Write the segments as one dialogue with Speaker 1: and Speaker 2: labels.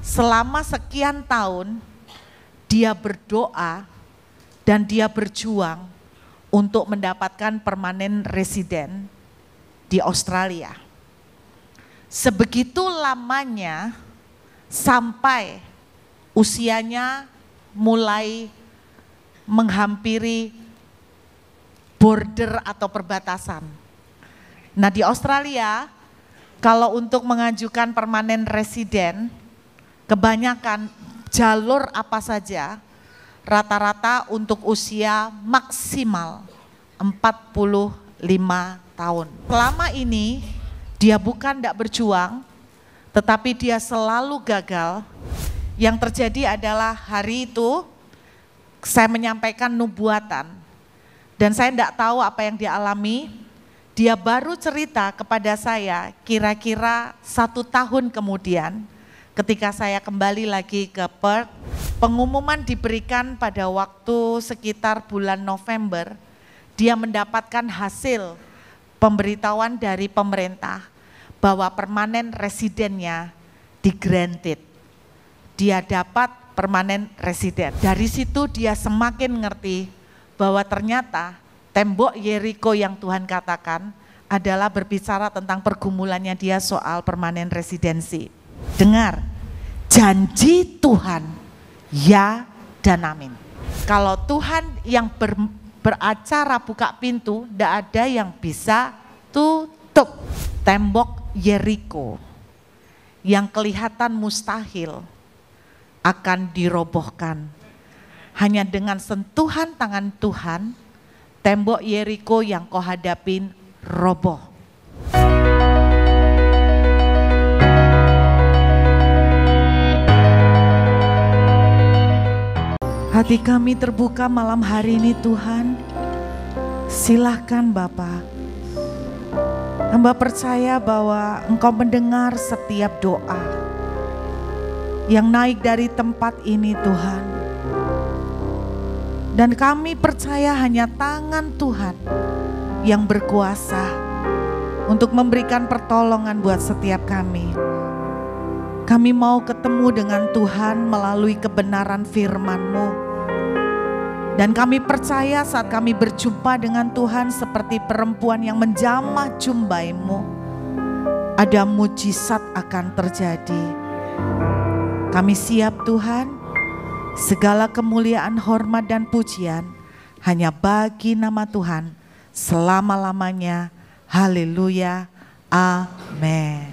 Speaker 1: selama sekian tahun dia berdoa dan dia berjuang untuk mendapatkan permanen residen di Australia. Sebegitu lamanya sampai usianya mulai menghampiri border atau perbatasan. Nah, di Australia kalau untuk mengajukan permanen residen, kebanyakan jalur apa saja rata-rata untuk usia maksimal 45 tahun. Selama ini dia bukan tidak berjuang, tetapi dia selalu gagal. Yang terjadi adalah hari itu saya menyampaikan nubuatan dan saya tidak tahu apa yang dia alami. Dia baru cerita kepada saya kira-kira 1 tahun kemudian ketika saya kembali lagi ke Perth. Pengumuman diberikan pada waktu sekitar bulan November. Dia mendapatkan hasil pemberitahuan dari pemerintah bahwa permanen residennya di-granted. Dia dapat permanen residen. Dari situ dia semakin ngerti bahwa ternyata tembok Yeriko yang Tuhan katakan adalah berbicara tentang pergumulannya dia soal permanen residensi. Dengar, janji Tuhan ya dan amin. Kalau Tuhan yang beracara buka pintu, tidak ada yang bisa tutup. Tembok Yeriko yang kelihatan mustahil akan dirobohkan. Hanya dengan sentuhan tangan Tuhan, tembok Yeriko yang kau hadapin roboh. Hati kami terbuka malam hari ini Tuhan. Silahkan Bapa. Hamba percaya bahwa Engkau mendengar setiap doa yang naik dari tempat ini Tuhan. Dan kami percaya hanya tangan Tuhan yang berkuasa untuk memberikan pertolongan buat setiap kami. Kami mau ketemu dengan Tuhan melalui kebenaran firman-Mu. Dan kami percaya saat kami berjumpa dengan Tuhan seperti perempuan yang menjamah jumbai-Mu, ada mujizat akan terjadi. Kami siap Tuhan, segala kemuliaan, hormat dan pujian hanya bagi nama Tuhan selama-lamanya. Haleluya, amin.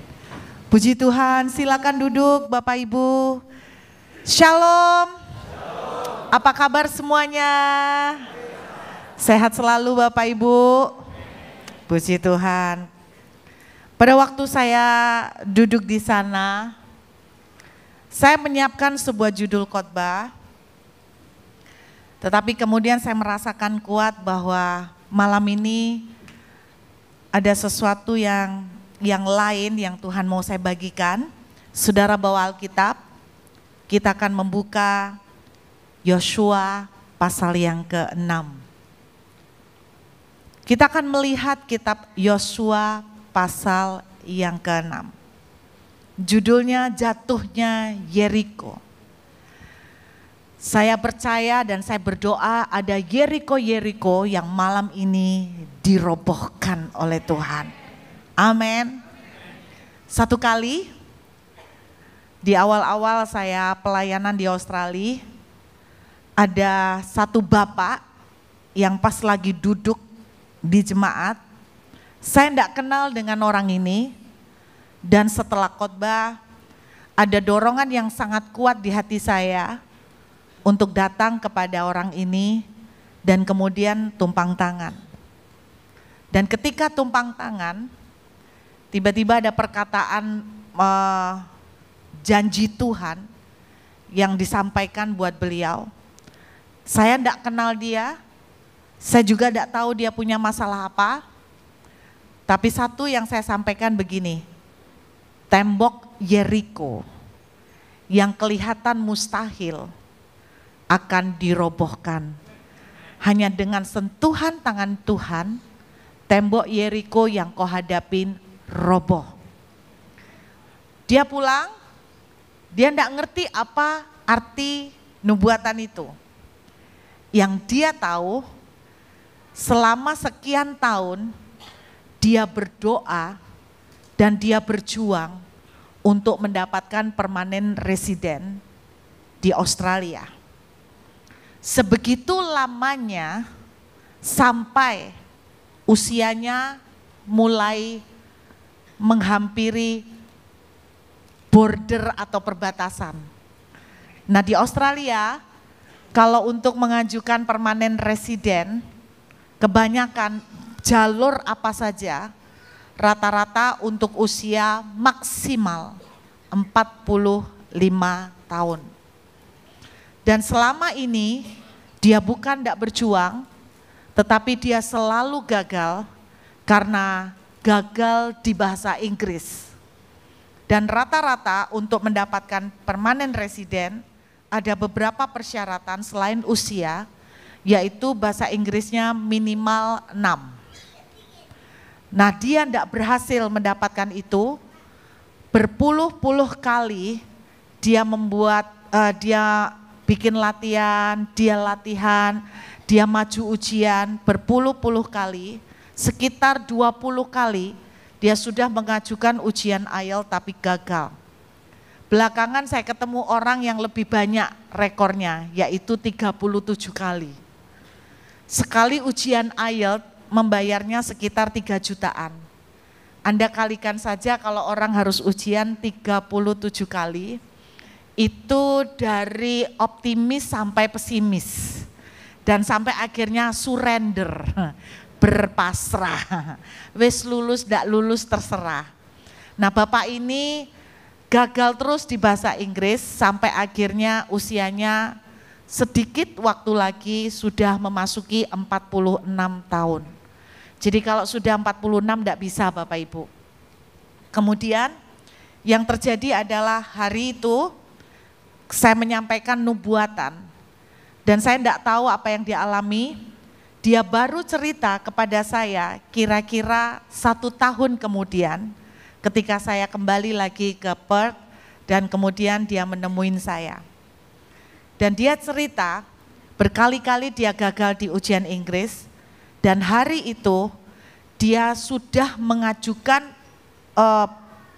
Speaker 1: Puji Tuhan, silakan duduk Bapak Ibu. Shalom. Apa kabar semuanya? Sehat selalu Bapak Ibu. Puji Tuhan. Pada waktu saya duduk di sana, saya menyiapkan sebuah judul khotbah, tetapi kemudian saya merasakan kuat bahwa malam ini ada sesuatu yang lain yang Tuhan mau saya bagikan. Saudara bawa Alkitab, kita akan membuka Yosua pasal yang ke-6. Kita akan melihat kitab Yosua pasal yang ke-6. Judulnya Jatuhnya Yeriko. Saya percaya dan saya berdoa ada Yeriko-Yeriko yang malam ini dirobohkan oleh Tuhan. Amin. Satu kali di awal-awal saya pelayanan di Australia, ada satu bapak yang pas lagi duduk di jemaat. Saya tidak kenal dengan orang ini. Dan setelah khotbah ada dorongan yang sangat kuat di hati saya untuk datang kepada orang ini dan kemudian tumpang tangan. Dan ketika tumpang tangan, tiba-tiba ada perkataan janji Tuhan yang disampaikan buat beliau. Saya tidak kenal dia, saya juga tidak tahu dia punya masalah apa. Tapi satu yang saya sampaikan begini, tembok Yeriko yang kelihatan mustahil akan dirobohkan. Hanya dengan sentuhan tangan Tuhan, tembok Yeriko yang kau hadapin roboh. Dia pulang Dia tidak ngerti apa arti nubuatan itu. Yang dia tahu, selama sekian tahun dia berdoa dan dia berjuang untuk mendapatkan permanen residen di Australia. Sebegitu lamanya sampai usianya mulai menghampiri border atau perbatasan. Nah, di Australia kalau untuk mengajukan permanen residen, kebanyakan jalur apa saja rata-rata untuk usia maksimal 45 tahun. Dan selama ini dia bukan tidak berjuang, tetapi dia selalu gagal karena gagal di bahasa Inggris. Dan rata-rata untuk mendapatkan permanen residen ada beberapa persyaratan selain usia, yaitu bahasa Inggrisnya minimal 6. Nah, dia tidak berhasil mendapatkan itu, berpuluh-puluh kali dia dia bikin latihan, dia maju ujian berpuluh-puluh kali, sekitar 20 kali dia sudah mengajukan ujian IELTS tapi gagal. Belakangan saya ketemu orang yang lebih banyak rekornya, yaitu 37 kali. Sekali ujian IELTS membayarnya sekitar 3 jutaan. Anda kalikan saja kalau orang harus ujian 37 kali, itu dari optimis sampai pesimis. Dan sampai akhirnya surrender, berpasrah. Wis lulus ndak lulus terserah. Nah, Bapak ini gagal terus di bahasa Inggris sampai akhirnya usianya sedikit waktu lagi sudah memasuki 46 tahun. Jadi kalau sudah 46 tidak bisa Bapak Ibu. Kemudian yang terjadi adalah hari itu saya menyampaikan nubuatan dan saya tidak tahu apa yang dia alami. Dia baru cerita kepada saya kira-kira 1 tahun kemudian ketika saya kembali lagi ke Perth dan kemudian dia menemuin saya. Dan dia cerita berkali-kali dia gagal di ujian Inggris dan hari itu dia sudah mengajukan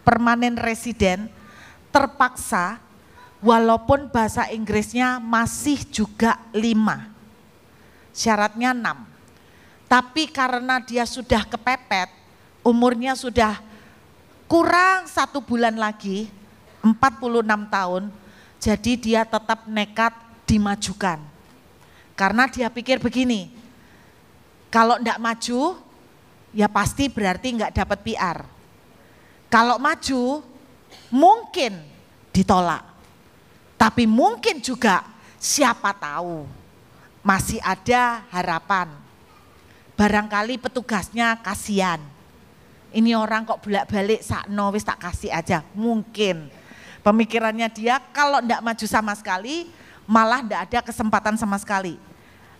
Speaker 1: permanen residen terpaksa walaupun bahasa Inggrisnya masih juga 5. Syaratnya 6. Tapi karena dia sudah kepepet, umurnya sudah kurang 1 bulan lagi, 46 tahun, jadi dia tetap nekat dimajukan. Karena dia pikir begini, kalau enggak maju, ya pasti berarti enggak dapat PR. Kalau maju, mungkin ditolak. Tapi mungkin juga siapa tahu masih ada harapan. Barangkali petugasnya kasihan. Ini orang kok bolak-balik sakno wis tak kasih aja. Mungkin pemikirannya dia kalau enggak maju sama sekali malah enggak ada kesempatan sama sekali.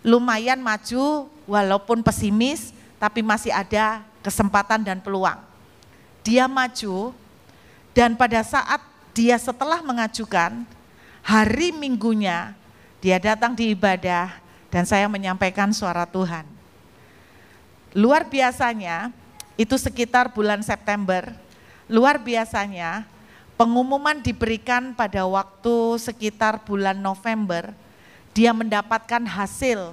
Speaker 1: Lumayan maju walaupun pesimis tapi masih ada kesempatan dan peluang. Dia maju dan pada saat dia setelah mengajukan hari Minggunya dia datang di ibadah dan saya menyampaikan suara Tuhan. Luar biasanya itu sekitar bulan September, luar biasanya pengumuman diberikan pada waktu sekitar bulan November, dia mendapatkan hasil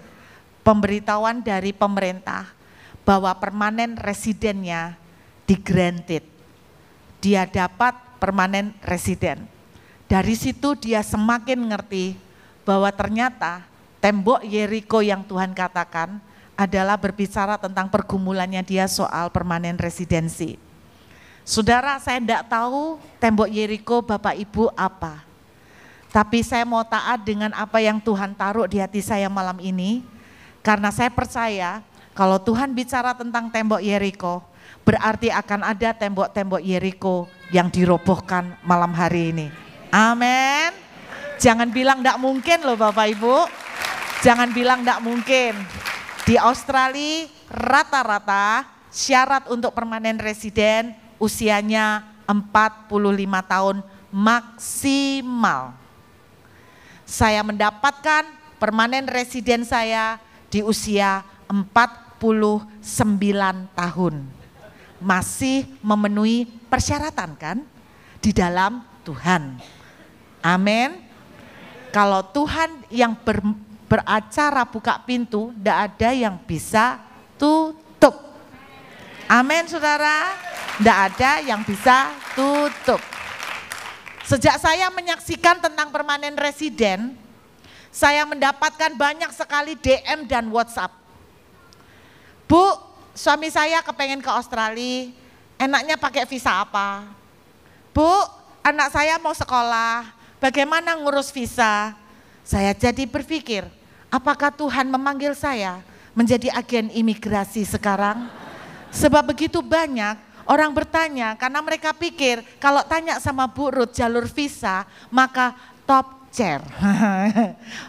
Speaker 1: pemberitahuan dari pemerintah bahwa permanen residennya di-granted. Dia dapat permanen residen. Dari situ dia semakin ngerti bahwa ternyata tembok Yeriko yang Tuhan katakan adalah berbicara tentang pergumulannya dia soal permanen residensi. Saudara, saya tidak tahu tembok Yeriko Bapak Ibu apa. Tapi saya mau taat dengan apa yang Tuhan taruh di hati saya malam ini. Karena saya percaya kalau Tuhan bicara tentang tembok Yeriko, berarti akan ada tembok-tembok Yeriko yang dirobohkan malam hari ini. Amin. Jangan bilang tidak mungkin loh Bapak Ibu. Jangan bilang tidak mungkin. Di Australia rata-rata syarat untuk permanen residen usianya 45 tahun maksimal. Saya mendapatkan permanen residen saya di usia 49 tahun. Masih memenuhi persyaratan kan di dalam Tuhan. Amin. Kalau Tuhan yang beracara buka pintu, tidak ada yang bisa tutup. Amin saudara. Tidak ada yang bisa tutup. Sejak saya menyaksikan tentang permanen residen, saya mendapatkan banyak sekali DM dan WhatsApp. Bu, suami saya kepengen ke Australia, enaknya pakai visa apa? Bu, anak saya mau sekolah, bagaimana ngurus visa? Saya jadi berpikir, apakah Tuhan memanggil saya menjadi agen imigrasi sekarang? Sebab begitu banyak orang bertanya karena mereka pikir kalau tanya sama Bu Ruth jalur visa maka top chair.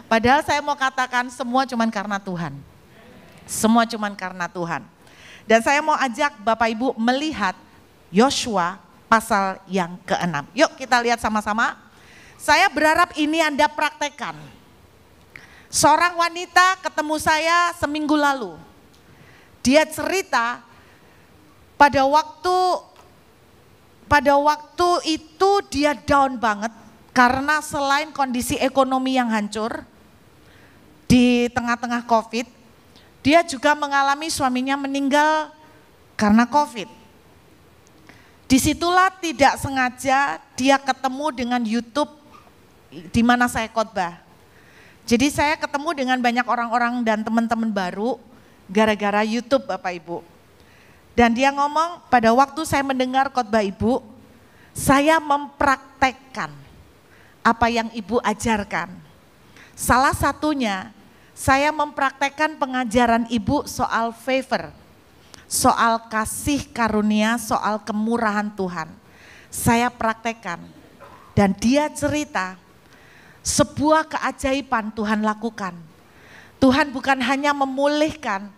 Speaker 1: Padahal saya mau katakan semua cuman karena Tuhan. Semua cuman karena Tuhan. Dan saya mau ajak Bapak Ibu melihat Yosua pasal yang ke-6. Yuk kita lihat sama-sama. Saya berharap ini Anda praktekkan. Seorang wanita ketemu saya seminggu lalu. Dia cerita pada waktu itu dia down banget karena selain kondisi ekonomi yang hancur di tengah-tengah COVID, dia juga mengalami suaminya meninggal karena COVID. Disitulah tidak sengaja dia ketemu dengan YouTube di mana saya khotbah. Jadi saya ketemu dengan banyak orang-orang dan teman-teman baru gara-gara YouTube Bapak Ibu. Dan dia ngomong, pada waktu saya mendengar khotbah Ibu, saya mempraktekkan apa yang Ibu ajarkan. Salah satunya, saya mempraktekkan pengajaran Ibu soal favor, soal kasih karunia, soal kemurahan Tuhan. Saya praktekkan. Dan dia cerita, sebuah keajaiban Tuhan lakukan. Tuhan bukan hanya memulihkan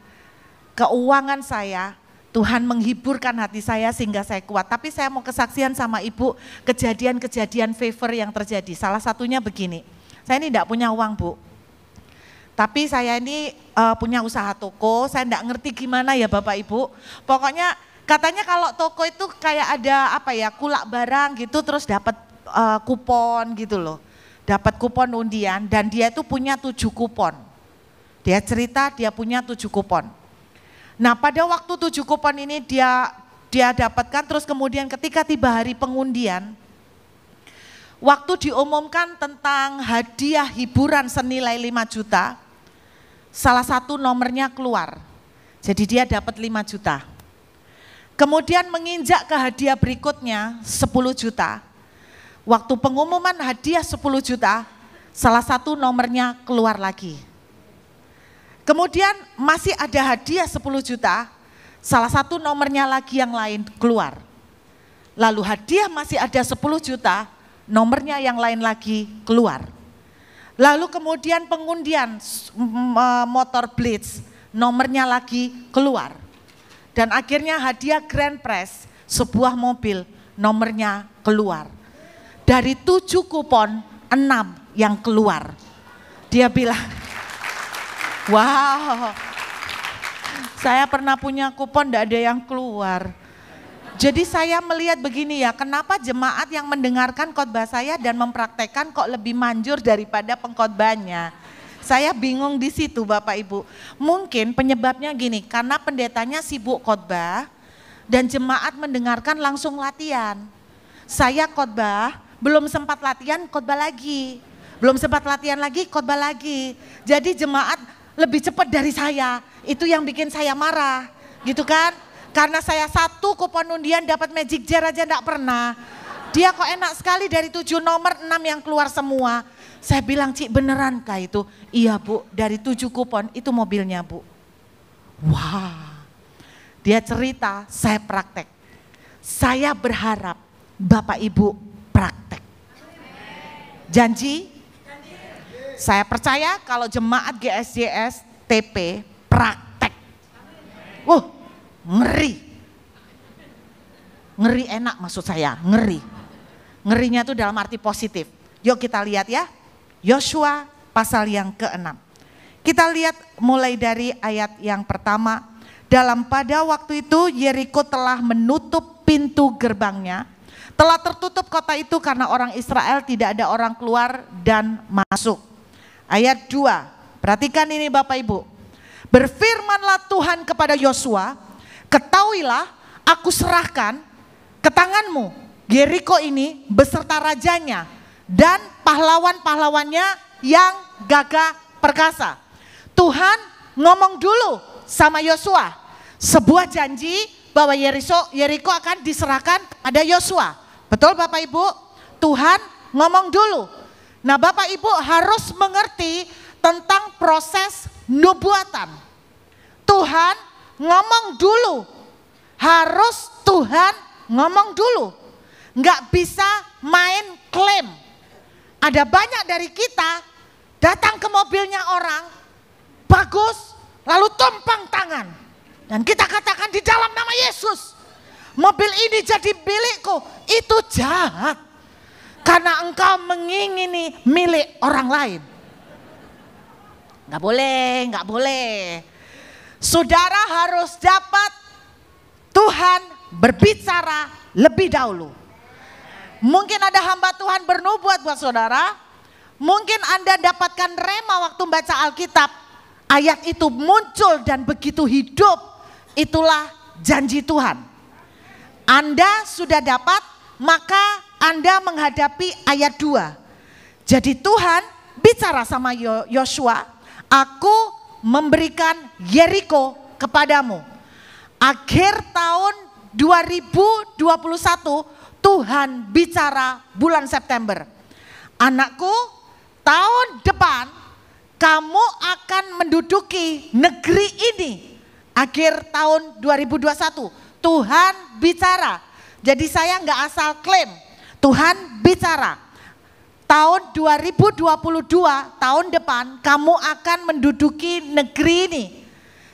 Speaker 1: keuangan saya, Tuhan menghiburkan hati saya sehingga saya kuat. Tapi saya mau kesaksian sama Ibu kejadian-kejadian favor yang terjadi. Salah satunya begini, saya ini tidak punya uang Bu. Tapi saya ini punya usaha toko, saya tidak ngerti gimana ya Bapak Ibu. Pokoknya katanya kalau toko itu kayak ada apa ya, kulak barang gitu terus dapat kupon gitu loh. Dapat kupon undian dan dia itu punya 7 kupon. Dia cerita dia punya 7 kupon. Nah pada waktu 7 kupon ini dia dapatkan, terus kemudian ketika tiba hari pengundian, waktu diumumkan tentang hadiah hiburan senilai 5 juta, salah satu nomornya keluar, jadi dia dapat 5 juta. Kemudian menginjak ke hadiah berikutnya 10 juta, waktu pengumuman hadiah 10 juta, salah satu nomornya keluar lagi. Kemudian masih ada hadiah 10 juta, salah satu nomornya lagi yang lain keluar. Lalu hadiah masih ada 10 juta, nomornya yang lain lagi keluar. Lalu kemudian pengundian motor Blitz, nomornya lagi keluar. Dan akhirnya hadiah Grand Prize, sebuah mobil, nomornya keluar. Dari 7 kupon, 6 yang keluar. Dia bilang, wow, saya pernah punya kupon tidak ada yang keluar. Jadi saya melihat begini ya, kenapa jemaat yang mendengarkan khotbah saya dan mempraktekkan kok lebih manjur daripada pengkhotbahnya. Saya bingung di situ Bapak Ibu. Mungkin penyebabnya gini, karena pendetanya sibuk khotbah dan jemaat mendengarkan langsung latihan. Saya khotbah, belum sempat latihan khotbah lagi. Belum sempat latihan lagi khotbah lagi. Jadi jemaat lebih cepat dari saya, itu yang bikin saya marah, gitu kan? Karena saya 1 kupon undian dapat magic jar aja enggak pernah. Dia kok enak sekali dari 7 nomor 6 yang keluar semua. Saya bilang, Cik beneran kah itu? Iya Bu, dari 7 kupon itu mobilnya Bu. Wah, dia cerita, saya praktek. Saya berharap Bapak Ibu praktek. Janji? Saya percaya kalau jemaat GSJS TP praktek. Ngeri. Ngeri enak maksud saya, ngeri. Ngerinya itu dalam arti positif. Yuk kita lihat ya. Yosua pasal yang ke-6. Kita lihat mulai dari ayat yang pertama. Pada waktu itu Yeriko telah menutup pintu gerbangnya. Telah tertutup kota itu karena orang Israel, tidak ada orang keluar dan masuk. Ayat 2. Perhatikan ini Bapak Ibu. Berfirmanlah Tuhan kepada Yosua, ketahuilah aku serahkan ke tanganmu Yeriko ini beserta rajanya dan pahlawan-pahlawannya yang gagah perkasa. Tuhan ngomong dulu sama Yosua, sebuah janji bahwa Yeriko akan diserahkan kepada Yosua. Betul Bapak Ibu? Tuhan ngomong dulu. Nah Bapak Ibu harus mengerti tentang proses nubuatan. Tuhan ngomong dulu. Harus Tuhan ngomong dulu. Nggak bisa main klaim. Ada banyak dari kita datang ke mobilnya orang, bagus, lalu tumpang tangan. Dan kita katakan di dalam nama Yesus, mobil ini jadi milikku. Itu jahat. Karena engkau mengingini milik orang lain. Nggak boleh, nggak boleh. Saudara harus dapat Tuhan berbicara lebih dahulu. Mungkin ada hamba Tuhan bernubuat buat saudara. Mungkin Anda dapatkan rema waktu baca Alkitab. Ayat itu muncul dan begitu hidup. Itulah janji Tuhan. Anda sudah dapat, maka Anda menghadapi ayat 2. Jadi Tuhan bicara sama Yosua, aku memberikan Yeriko kepadamu. Akhir tahun 2021 Tuhan bicara bulan September. Anakku, tahun depan kamu akan menduduki negeri ini. Akhir tahun 2021 Tuhan bicara. Jadi saya nggak asal klaim, Tuhan bicara. Tahun 2022, tahun depan kamu akan menduduki negeri ini.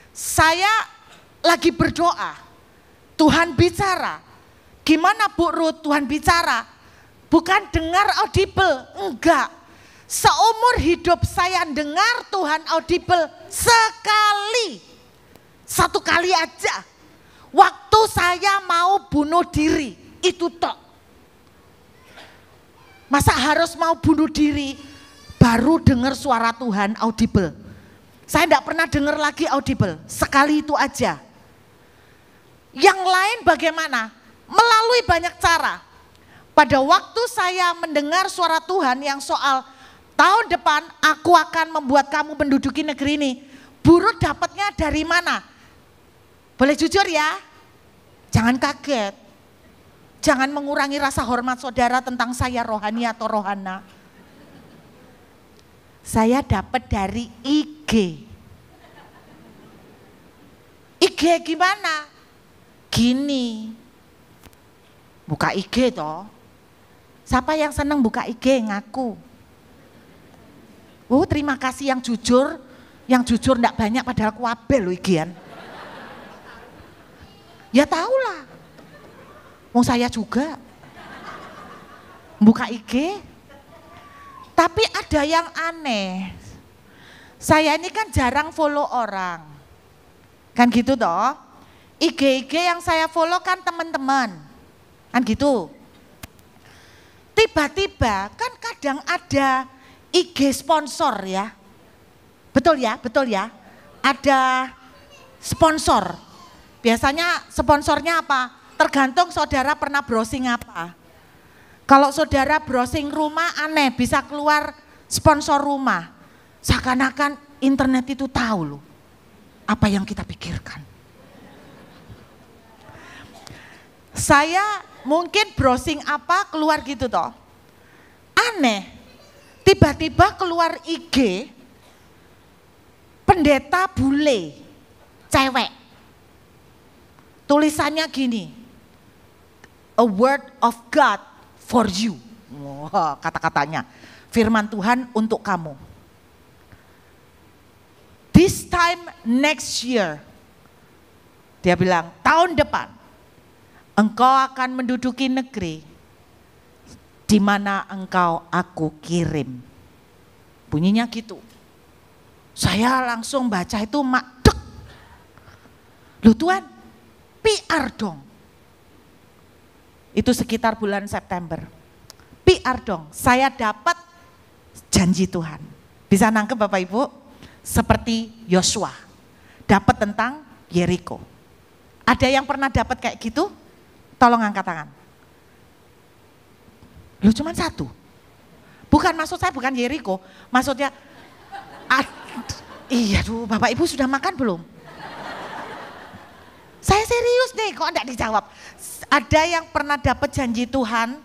Speaker 1: Saya lagi berdoa, Tuhan bicara. Gimana Bu Ruth Tuhan bicara? Bukan dengar audible, enggak. Seumur hidup saya dengar Tuhan audible sekali. Satu kali aja. Waktu saya mau bunuh diri, itu tok. Masa harus mau bunuh diri baru dengar suara Tuhan audible? Saya enggak pernah dengar lagi audible, sekali itu aja. Yang lain bagaimana? Melalui banyak cara. Pada waktu saya mendengar suara Tuhan yang soal tahun depan aku akan membuat kamu menduduki negeri ini. Buruk dapatnya dari mana? Boleh jujur ya? Jangan kaget. Jangan mengurangi rasa hormat saudara tentang saya rohani atau rohana. Saya dapat dari IG. IG gimana? Gini. Buka IG toh. Siapa yang senang buka IG ngaku? Terima kasih yang jujur. Yang jujur enggak banyak padahal kuabel loh igian. Ya tahulah. Mau saya juga buka IG. Tapi ada yang aneh. Saya ini kan jarang follow orang. Kan gitu toh. IG yang saya follow kan teman-teman. Kan gitu. Tiba-tiba kan kadang ada IG sponsor ya. Betul ya, betul ya. Ada sponsor. Biasanya sponsornya apa? Tergantung saudara pernah browsing apa. Kalau saudara browsing rumah aneh bisa keluar sponsor rumah. Seakan-akan internet itu tahu loh apa yang kita pikirkan. Saya mungkin browsing apa keluar gitu toh. Aneh. Tiba-tiba keluar IG pendeta bule, cewek. Tulisannya gini, a word of God for you. Wah, kata-katanya, firman Tuhan untuk kamu. This time next year, dia bilang tahun depan, engkau akan menduduki negeri. di mana engkau aku kirim. Bunyinya gitu. Saya langsung baca itu makdek. Loh Tuhan, PR dong. Itu sekitar bulan September. PR dong, saya dapat janji Tuhan. Bisa nangkep Bapak Ibu? Seperti Yosua, dapat tentang Yeriko. Ada yang pernah dapat kayak gitu? Tolong angkat tangan. Loh cuma satu? Bukan, maksud saya bukan Yeriko, maksudnya iya tuh Bapak Ibu sudah makan belum? Saya serius nih, kok enggak dijawab? Ada yang pernah dapat janji Tuhan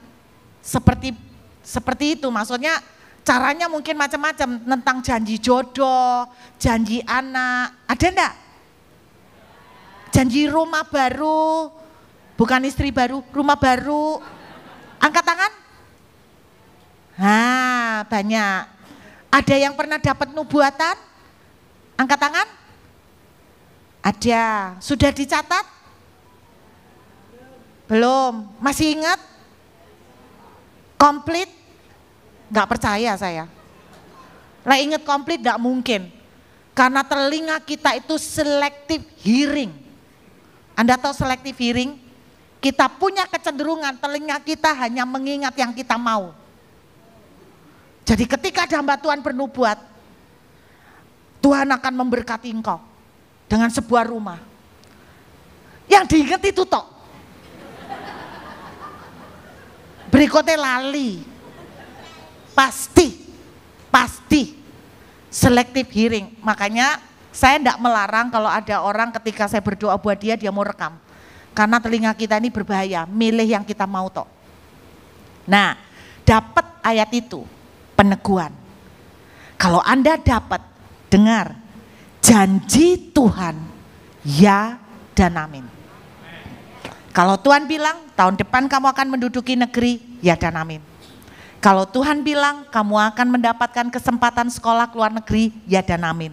Speaker 1: seperti itu, maksudnya caranya mungkin macam-macam, tentang janji jodoh, janji anak, ada enggak? Janji rumah baru, bukan istri baru, rumah baru. Angkat tangan. Nah, banyak. Ada yang pernah dapat nubuatan? Angkat tangan. Ada. Sudah dicatat? Belum. Masih ingat? Komplit? Gak percaya saya. Lah ingat komplit gak mungkin. Karena telinga kita itu selective hearing. Anda tahu selective hearing? Kita punya kecenderungan telinga kita hanya mengingat yang kita mau. Jadi ketika ada hamba Tuhan bernubuat, Tuhan akan memberkati engkau dengan sebuah rumah. Yang diingat itu tok. Berikutnya lali. Pasti. Selective hearing. Makanya saya tidak melarang kalau ada orang ketika saya berdoa buat dia mau rekam. Karena telinga kita ini berbahaya, milih yang kita mau tok. Nah, dapat ayat itu, peneguhan. Kalau Anda dapat, dengar, janji Tuhan, ya dan amin. Kalau Tuhan bilang, tahun depan kamu akan menduduki negeri, ya dan amin. Kalau Tuhan bilang, kamu akan mendapatkan kesempatan sekolah ke luar negeri, ya dan amin.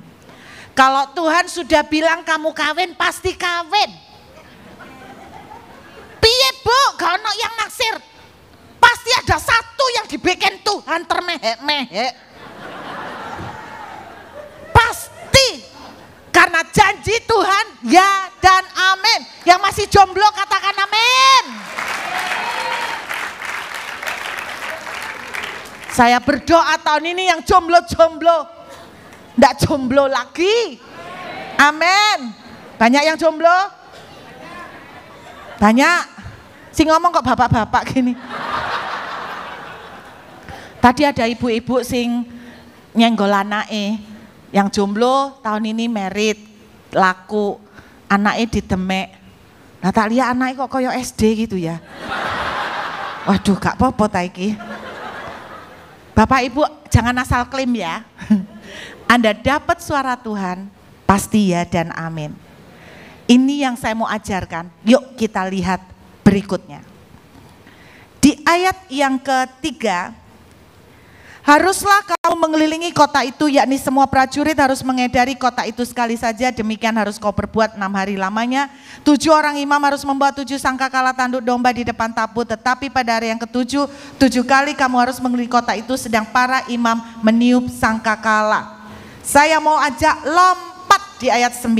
Speaker 1: Kalau Tuhan sudah bilang kamu kawin, pasti kawin. Piye Bu, gak ono yang naksir. Pasti ada satu yang dibikin Tuhan termehek-mehek. Pasti. Karena janji Tuhan, ya dan amin. Yang masih jomblo katakan amin. Saya berdoa tahun ini yang jomblo-jomblo nggak jomblo lagi. Amin. Banyak yang jomblo? Banyak. Si ngomong kok bapak-bapak gini. Tadi ada ibu-ibu sing nyenggol anake. Yang jomblo tahun ini merit, laku, anaknya didemek. Nah tak lihat anaknya kok koyo SD gitu ya. Waduh gak apa-apa ta iki. Bapak Ibu jangan asal klaim ya. Anda dapat suara Tuhan, pasti ya dan amin. Ini yang saya mau ajarkan, yuk kita lihat berikutnya. Di ayat yang ketiga, haruslah kamu mengelilingi kota itu, yakni semua prajurit harus mengedari kota itu sekali saja, demikian harus kau perbuat 6 hari lamanya. 7 orang imam harus membawa 7 sangkakala tanduk domba di depan tabut, tetapi pada hari yang ke-7, 7 kali kamu harus mengelilingi kota itu sedang para imam meniup sangkakala. Saya mau ajak lompat di ayat 9.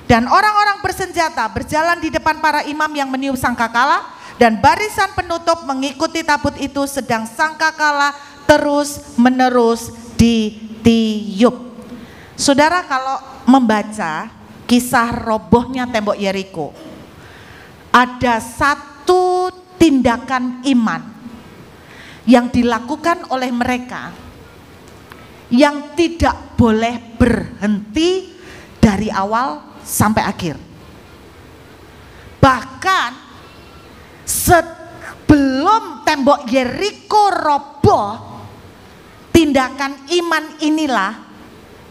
Speaker 1: Dan orang-orang bersenjata berjalan di depan para imam yang meniup sangkakala, dan barisan penutup mengikuti tabut itu sedang sangkakala terus menerus ditiup. Saudara kalau membaca kisah robohnya tembok Yeriko, ada satu tindakan iman yang dilakukan oleh mereka yang tidak boleh berhenti dari awal sampai akhir. Bahkan sebelum tembok Yeriko roboh, tindakan iman inilah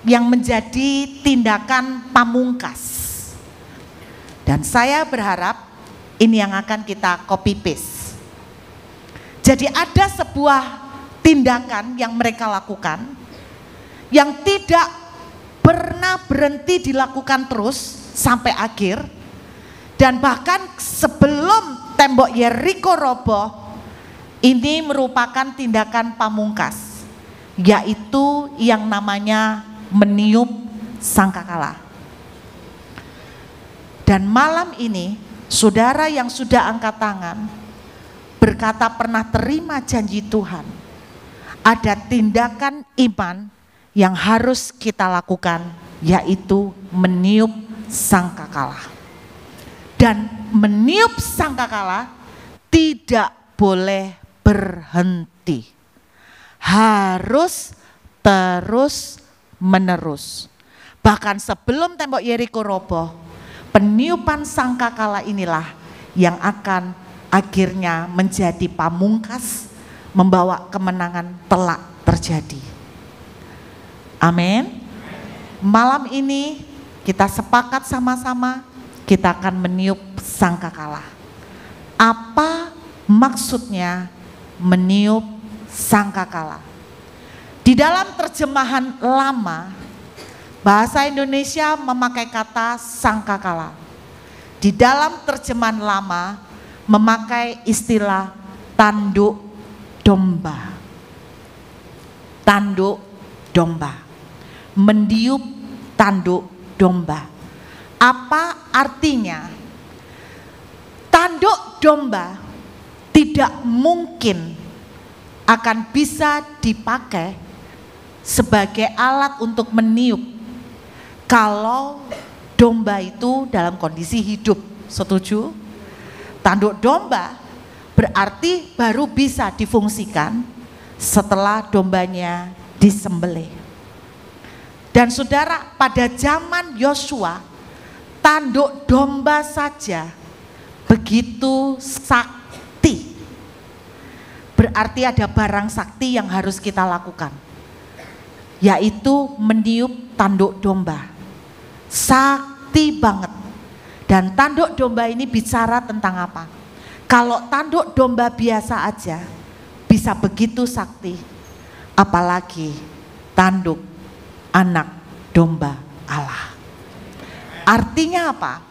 Speaker 1: yang menjadi tindakan pamungkas. Dan saya berharap ini yang akan kita copy paste. Jadi ada sebuah tindakan yang mereka lakukan yang tidak pernah berhenti dilakukan terus sampai akhir. Dan bahkan sebelum tembok Yeriko roboh, Ini merupakan tindakan pamungkas, yaitu yang namanya meniup sangkakala. Dan malam ini, saudara yang sudah angkat tangan, berkata pernah terima janji Tuhan, ada tindakan iman yang harus kita lakukan, yaitu meniup sangkakala. Dan meniup sangkakala tidak boleh berhenti, harus terus menerus. Bahkan sebelum tembok Yeriko roboh, peniupan sangkakala inilah yang akan akhirnya menjadi pamungkas, membawa kemenangan telak terjadi. Amin. Malam ini kita sepakat sama-sama, kita akan meniup sangkakala. Apa maksudnya meniup sangkakala? Di dalam terjemahan lama, bahasa Indonesia memakai kata sangkakala. Di dalam terjemahan lama memakai istilah tanduk domba. Tanduk domba. Meniup tanduk domba. Apa artinya? Tanduk domba tidak mungkin akan bisa dipakai sebagai alat untuk meniup kalau domba itu dalam kondisi hidup. Setuju? Tanduk domba berarti baru bisa difungsikan setelah dombanya disembelih. Dan saudara, pada zaman Yosua, tanduk domba saja begitu sakti. Berarti ada barang sakti yang harus kita lakukan, yaitu meniup tanduk domba. Sakti banget. Dan tanduk domba ini bicara tentang apa? Kalau tanduk domba biasa aja bisa begitu sakti, apalagi tanduk anak domba Allah. Artinya apa?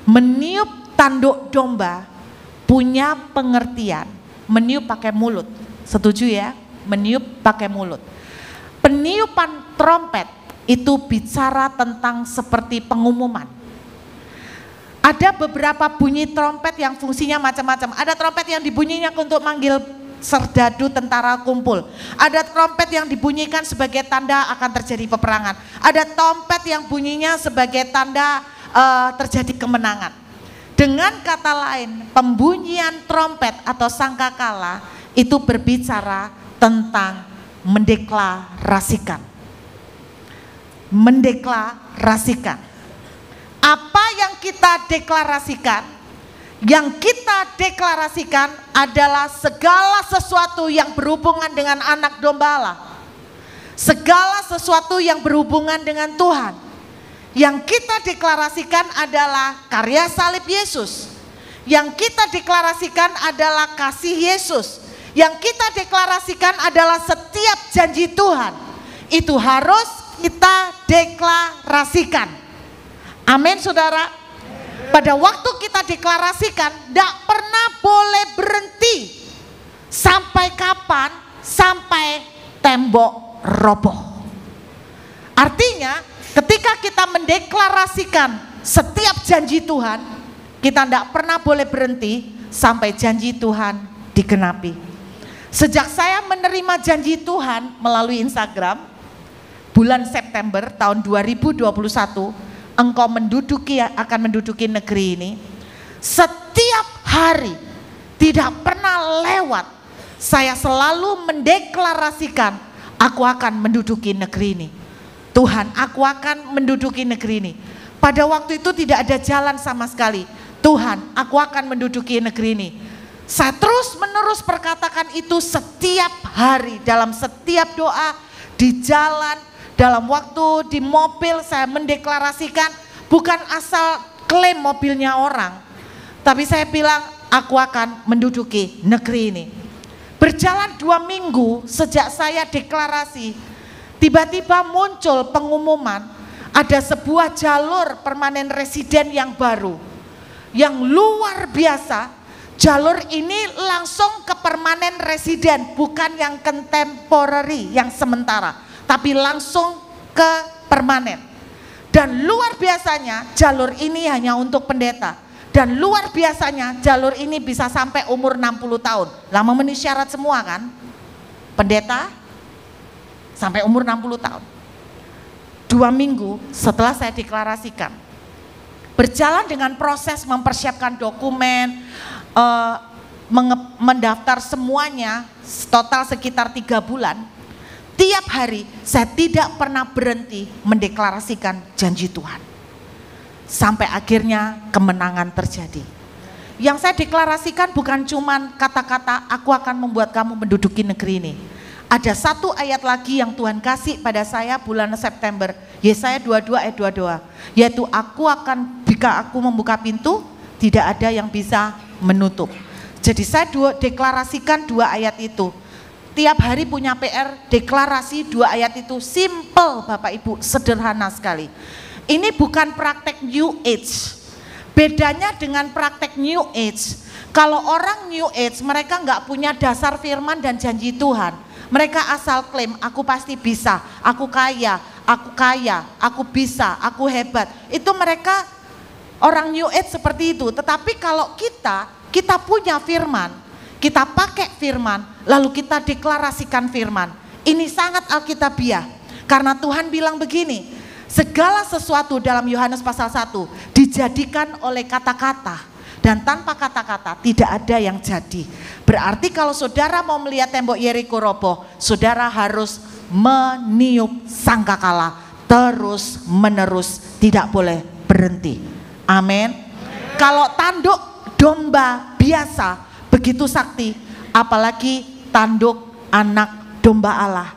Speaker 1: Meniup tanduk domba punya pengertian, meniup pakai mulut. Setuju ya? Meniup pakai mulut. Peniupan trompet itu bicara tentang seperti pengumuman. Ada beberapa bunyi trompet yang fungsinya macam-macam. Ada trompet yang dibunyinya untuk manggil serdadu tentara kumpul. Ada trompet yang dibunyikan sebagai tanda akan terjadi peperangan. Ada trompet yang bunyinya sebagai tanda terjadi kemenangan. Dengan kata lain, pembunyian trompet atau sangkakala itu berbicara tentang mendeklarasikan. Mendeklarasikan. Apa yang kita deklarasikan? Yang kita deklarasikan adalah segala sesuatu yang berhubungan dengan anak domba Allah. Segala sesuatu yang berhubungan dengan Tuhan. Yang kita deklarasikan adalah karya salib Yesus. Yang kita deklarasikan adalah kasih Yesus. Yang kita deklarasikan adalah setiap janji Tuhan. Itu harus kita deklarasikan. Amin saudara. Pada waktu kita deklarasikan, tidak pernah boleh berhenti. Sampai kapan? Sampai tembok roboh. Artinya ketika kita mendeklarasikan setiap janji Tuhan, kita tidak pernah boleh berhenti sampai janji Tuhan digenapi. Sejak saya menerima janji Tuhan melalui Instagram, bulan September tahun 2021, engkau akan menduduki negeri ini. Setiap hari, tidak pernah lewat, saya selalu mendeklarasikan, aku akan menduduki negeri ini. Tuhan, aku akan menduduki negeri ini. Pada waktu itu tidak ada jalan sama sekali. Tuhan, aku akan menduduki negeri ini. Saya terus menerus perkatakan itu setiap hari, dalam setiap doa, di jalan, dalam waktu di mobil saya mendeklarasikan, bukan asal klaim mobilnya orang, tapi saya bilang aku akan menduduki negeri ini. Berjalan 2 minggu sejak saya deklarasi, tiba-tiba muncul pengumuman ada sebuah jalur permanen residen yang baru, yang luar biasa, Jalur ini langsung ke permanen residen, bukan yang contemporary, yang sementara, tapi langsung ke permanen. Dan luar biasanya jalur ini hanya untuk pendeta. Dan luar biasanya jalur ini bisa sampai umur 60 tahun. Lah memenuhi syarat semua kan? Pendeta sampai umur 60 tahun. 2 minggu setelah saya deklarasikan, berjalan dengan proses mempersiapkan dokumen, mendaftar semuanya, total sekitar 3 bulan. Tiap hari saya tidak pernah berhenti mendeklarasikan janji Tuhan. Sampai akhirnya kemenangan terjadi. Yang saya deklarasikan bukan cuman kata-kata aku akan membuat kamu menduduki negeri ini. Ada satu ayat lagi yang Tuhan kasih pada saya bulan September, Yesaya 22 ayat 22, yaitu jika aku membuka pintu, tidak ada yang bisa menutup. Jadi saya deklarasikan 2 ayat itu. Tiap hari punya PR, deklarasi 2 ayat itu, simple Bapak Ibu, sederhana sekali. Ini bukan praktek New Age. Bedanya dengan praktek New Age, kalau orang New Age mereka nggak punya dasar firman dan janji Tuhan. Mereka asal klaim, aku pasti bisa, aku kaya, aku bisa, aku hebat. Itu mereka orang New Age seperti itu. Tetapi kalau kita punya firman, kita pakai firman, lalu kita deklarasikan firman. Ini sangat alkitabiah. Karena Tuhan bilang begini, segala sesuatu dalam Yohanes pasal 1 dijadikan oleh kata-kata. Dan tanpa kata-kata tidak ada yang jadi. Berarti kalau saudara mau melihat tembok Yeriko roboh, saudara harus meniup sangkakala terus menerus, tidak boleh berhenti. Amin. Kalau tanduk domba biasa begitu sakti, apalagi tanduk anak domba Allah.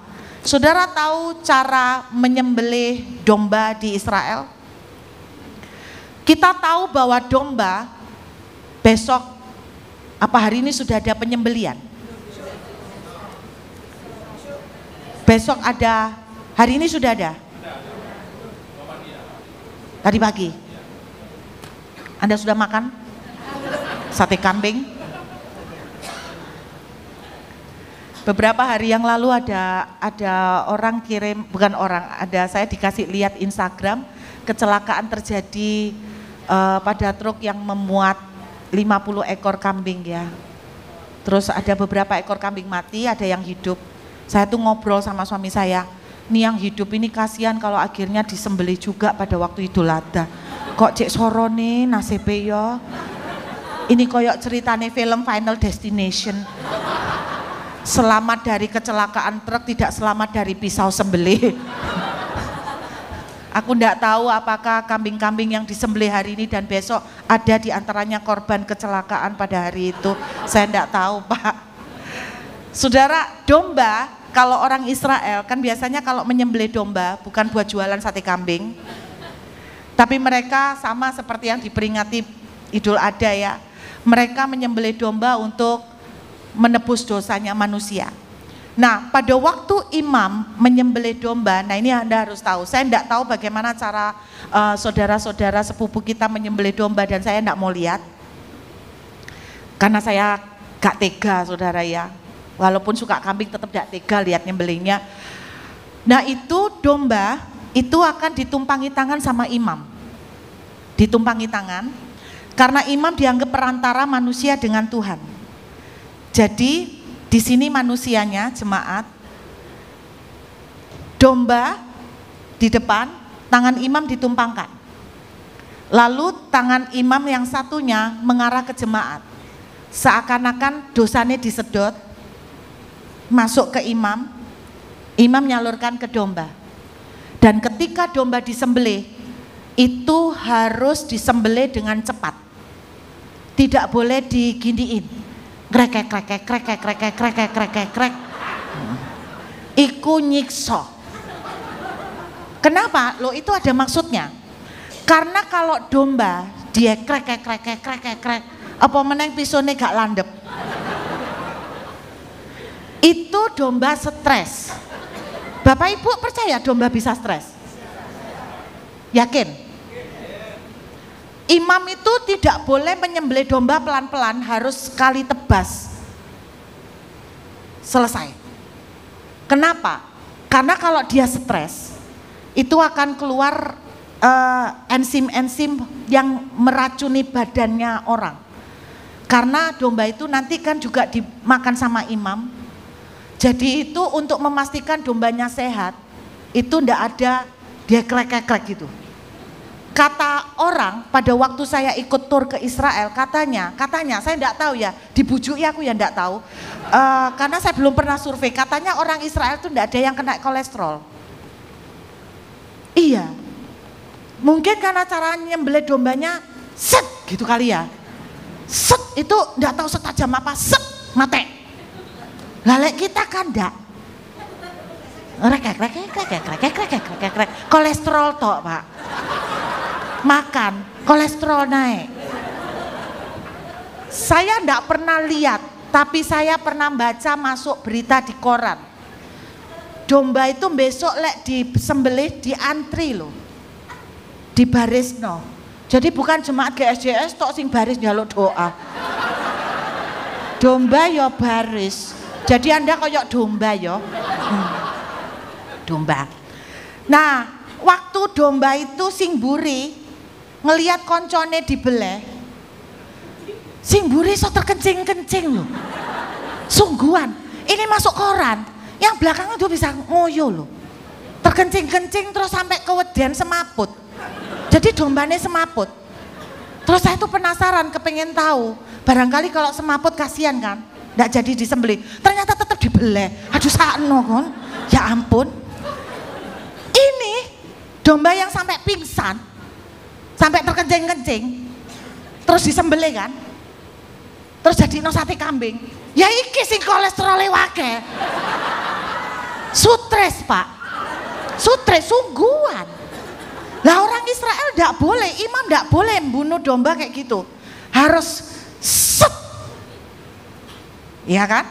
Speaker 1: Saudara tahu cara menyembelih domba di Israel? Kita tahu bahwa domba besok, hari ini sudah ada penyembelian? Besok ada, hari ini sudah ada? Tadi pagi? Anda sudah makan? Sate kambing? Beberapa hari yang lalu ada orang kirim, saya dikasih lihat Instagram, kecelakaan terjadi pada truk yang memuat 50 ekor kambing ya. Terus ada beberapa ekor kambing mati, ada yang hidup. Saya tuh ngobrol sama suami saya, nih yang hidup ini kasihan kalau akhirnya disembelih juga pada waktu Idul Adha. Kok cek sorone nasibnya ya? Ini koyok ceritane film Final Destination. Selamat dari kecelakaan truk, tidak selamat dari pisau sembelih. Aku tidak tahu apakah kambing-kambing yang disembelih hari ini dan besok ada di antaranya korban kecelakaan pada hari itu. Saya tidak tahu Pak. Saudara, domba, kalau orang Israel kan biasanya kalau menyembelih domba bukan buat jualan sate kambing. Tapi mereka sama seperti yang diperingati Idul Adha ya. Mereka menyembelih domba untuk menebus dosanya manusia. Nah, pada waktu imam menyembelih domba, nah ini Anda harus tahu, saya tidak tahu bagaimana cara saudara-saudara sepupu kita menyembelih domba dan saya tidak mau lihat. Karena saya gak tega saudara ya, walaupun suka kambing tetap gak tega lihat nyembelihnya. Nah itu domba, itu akan ditumpangi tangan sama imam. Ditumpangi tangan, karena imam dianggap perantara manusia dengan Tuhan. Jadi di sini manusianya, jemaat, domba di depan, tangan imam ditumpangkan. Lalu tangan imam yang satunya mengarah ke jemaat. Seakan-akan dosanya disedot, masuk ke imam, imam nyalurkan ke domba. Dan ketika domba disembelih, itu harus disembelih dengan cepat. Tidak boleh diginiin. Krek. Iku nyikso. Kenapa? Loh itu ada maksudnya. Karena kalau domba dia krek, apa meneng pisone gak landep. Itu domba stres. Bapak Ibu percaya domba bisa stres? Yakin? Imam itu tidak boleh menyembelih domba pelan-pelan, harus sekali tebas. Selesai. Kenapa? Karena kalau dia stres, itu akan keluar enzim-enzim yang meracuni badannya orang. Karena domba itu nanti kan juga dimakan sama imam. Jadi itu untuk memastikan dombanya sehat, itu ndak ada dia krek-krek gitu. Kata orang pada waktu saya ikut tur ke Israel, katanya saya ndak tahu ya, dibujuki aku ya ndak tahu. Karena saya belum pernah survei, katanya orang Israel itu ndak ada yang kena kolesterol. Iya, mungkin karena cara nyembelih dombanya set gitu kali ya. Set itu ndak tahu setajam apa, set mate. Lalek kita kan ndak. Krek. Kolesterol tok, Pak. Makan, kolesterol naik. Saya ndak pernah lihat, tapi saya pernah baca masuk berita di koran. Domba itu besok lek disembelih di antri loh. Di baris no. Jadi bukan jemaat GSJS tok sing baris njaluk doa. Domba yo baris. Jadi Anda koyok domba yo. Domba. Nah, waktu domba itu sing buri ngelihat koncone dibeleh, sing buri so terkencing-kencing loh. Sungguhan, ini masuk koran, yang belakangnya tuh bisa ngoyo loh. Terkencing-kencing terus sampai kewedian semaput. Jadi dombanya semaput. Terus saya tuh penasaran, kepengen tahu, barangkali kalau semaput kasihan kan, nggak jadi disembelih. Ternyata tetap dibeleh. Aduh sakno kon, ya ampun. Ini domba yang sampai pingsan, sampai terkencing-kencing, terus disembelih kan, terus jadi no sate kambing. Ya iki sing kolesterolnya wake. Stres Pak, stres sungguhan. Lah orang Israel tidak boleh, imam tidak boleh membunuh domba kayak gitu, harus set, ya kan,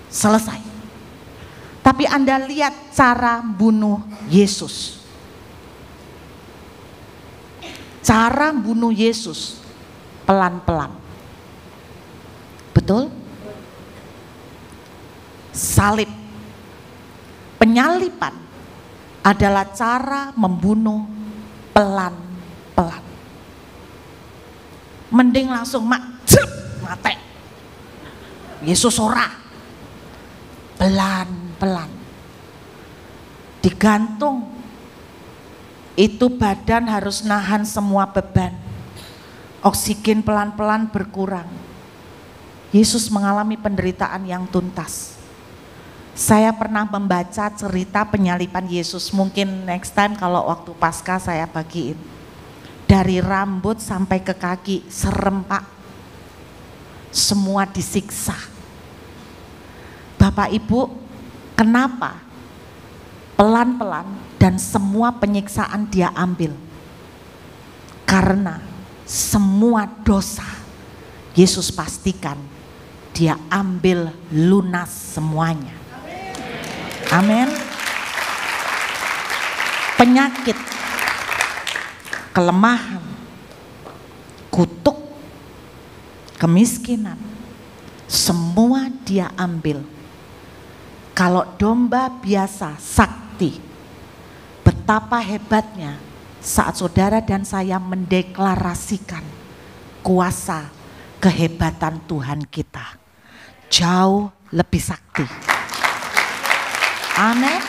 Speaker 1: selesai. Tapi Anda lihat cara bunuh Yesus. Cara bunuh Yesus pelan-pelan. Betul? Salib, penyalipan adalah cara membunuh pelan-pelan. Mending langsung mate. Yesus ora. Pelan-pelan. Digantung. Itu badan harus nahan semua beban. Oksigen pelan-pelan berkurang. Yesus mengalami penderitaan yang tuntas. Saya pernah membaca cerita penyalipan Yesus. Mungkin next time kalau waktu Paskah saya bagiin. Dari rambut sampai ke kaki, serem Pak. Semua disiksa. Bapak Ibu, kenapa? Pelan-pelan dan semua penyiksaan dia ambil. Karena semua dosa Yesus pastikan dia ambil lunas semuanya. Amin. Penyakit, kelemahan, kutuk, kemiskinan, semua dia ambil. Kalau domba biasa sakti, betapa hebatnya saat saudara dan saya mendeklarasikan kuasa kehebatan Tuhan kita. Jauh lebih sakti. Amin.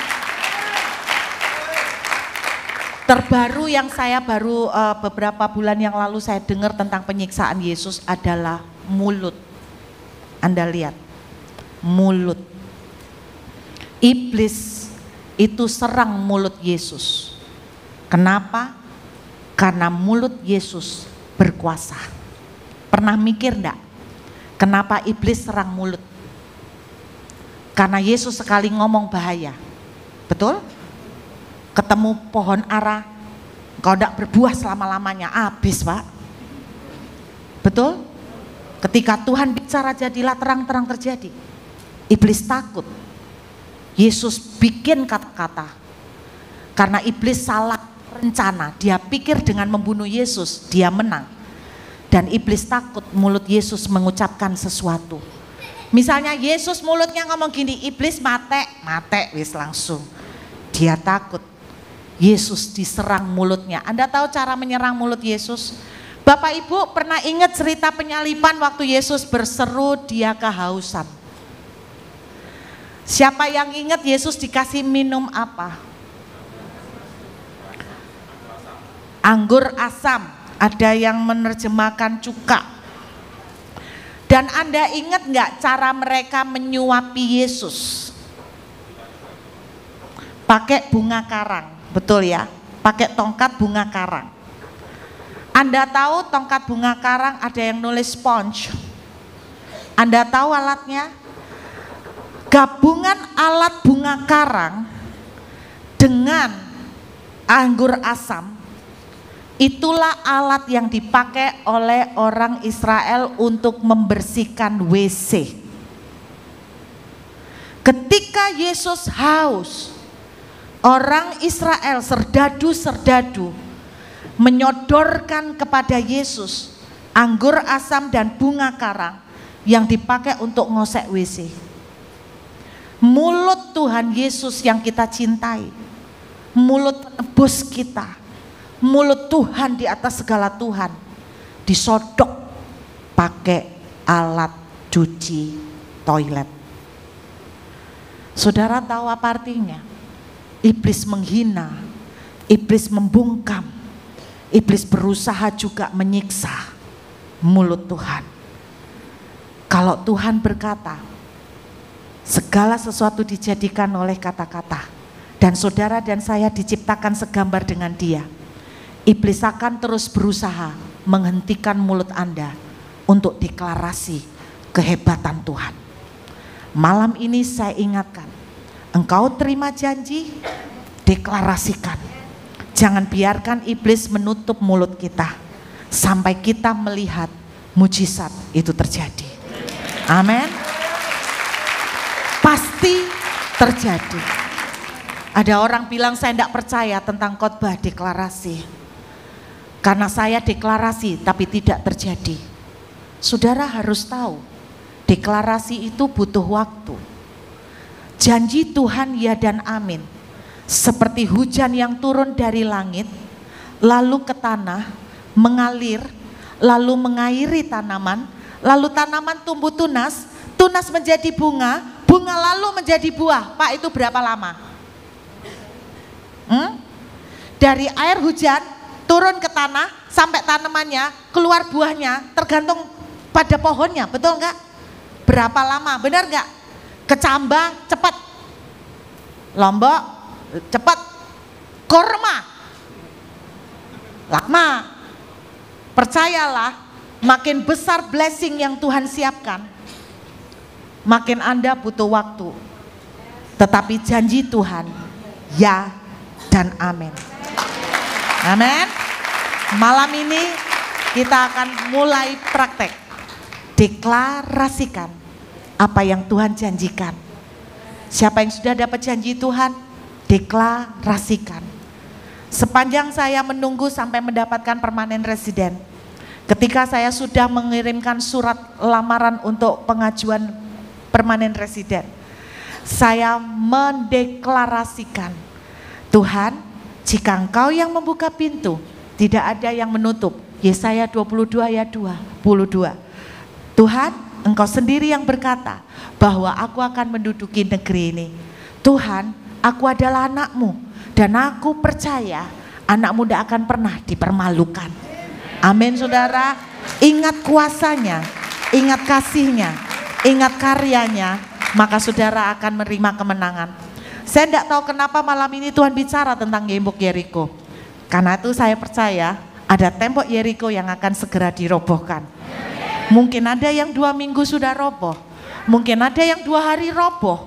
Speaker 1: Terbaru yang saya baru beberapa bulan yang lalu saya dengar tentang penyiksaan Yesus adalah mulut. Anda lihat, mulut. Iblis itu serang mulut Yesus. Kenapa? Karena mulut Yesus berkuasa. Pernah mikir enggak? Kenapa iblis serang mulut? Karena Yesus sekali ngomong bahaya. Betul? Ketemu pohon ara, kau tidak berbuah selama-lamanya, habis Pak. Betul? Ketika Tuhan bicara jadilah terang-terang terjadi. Iblis takut. Yesus bikin kata-kata. Karena iblis salah rencana, dia pikir dengan membunuh Yesus dia menang. Dan iblis takut mulut Yesus mengucapkan sesuatu. Misalnya Yesus mulutnya ngomong gini, iblis mate wis langsung. Dia takut Yesus diserang mulutnya. Anda tahu cara menyerang mulut Yesus? Bapak Ibu pernah ingat cerita penyaliban waktu Yesus berseru dia kehausan? Siapa yang ingat Yesus dikasih minum apa? Anggur asam. Ada yang menerjemahkan cuka. Dan Anda ingat nggak cara mereka menyuapi Yesus? Pakai bunga karang, betul ya? Pakai tongkat bunga karang. Anda tahu tongkat bunga karang ada yang nulis sponge. Anda tahu alatnya? Gabungan alat bunga karang dengan anggur asam, itulah alat yang dipakai oleh orang Israel untuk membersihkan WC. Ketika Yesus haus, orang Israel serdadu-serdadu menyodorkan kepada Yesus anggur asam dan bunga karang yang dipakai untuk ngosek WC. Mulut Tuhan Yesus yang kita cintai, mulut penebus kita, mulut Tuhan di atas segala Tuhan, disodok pakai alat cuci toilet. Saudara tahu apa artinya? Iblis menghina, iblis membungkam, iblis berusaha juga menyiksa mulut Tuhan. Kalau Tuhan berkata, segala sesuatu dijadikan oleh kata-kata, dan saudara dan saya diciptakan segambar dengan Dia. Iblis akan terus berusaha menghentikan mulut Anda untuk deklarasi kehebatan Tuhan. Malam ini saya ingatkan, engkau terima janji, deklarasikan. Jangan biarkan iblis menutup mulut kita sampai kita melihat mujizat itu terjadi. Amin. Pasti terjadi. Ada orang bilang saya tidak percaya tentang khotbah deklarasi. Karena saya deklarasi tapi tidak terjadi. Saudara harus tahu, deklarasi itu butuh waktu. Janji Tuhan ya dan amin. Seperti hujan yang turun dari langit, lalu ke tanah, mengalir, lalu mengairi tanaman, lalu tanaman tumbuh tunas, tunas menjadi bunga, bunga lalu menjadi buah. Pak, itu berapa lama? Dari air hujan turun ke tanah sampai tanamannya keluar buahnya tergantung pada pohonnya, betul enggak? Berapa lama, benar enggak? Kecambah cepat, Lombok cepat, kurma lama. Percayalah, makin besar blessing yang Tuhan siapkan, makin Anda butuh waktu. Tetapi janji Tuhan ya dan amin. Amin. Malam ini kita akan mulai praktek deklarasikan apa yang Tuhan janjikan. Siapa yang sudah dapat janji Tuhan, deklarasikan. Sepanjang saya menunggu sampai mendapatkan permanen residen, ketika saya sudah mengirimkan surat lamaran untuk pengajuan permanen residen, saya mendeklarasikan, Tuhan, jika Engkau yang membuka pintu, tidak ada yang menutup. Yesaya 22 ayat 22. Tuhan, Engkau sendiri yang berkata bahwa aku akan menduduki negeri ini. Tuhan, aku adalah anak-Mu dan aku percaya anak-Mu tidak akan pernah dipermalukan. Amin saudara. Ingat kuasanya, ingat kasihnya, ingat karyanya, maka saudara akan menerima kemenangan. Saya tidak tahu kenapa malam ini Tuhan bicara tentang gembok Yeriko. Karena itu saya percaya ada tembok Yeriko yang akan segera dirobohkan. Mungkin ada yang 2 minggu sudah roboh, mungkin ada yang 2 hari roboh,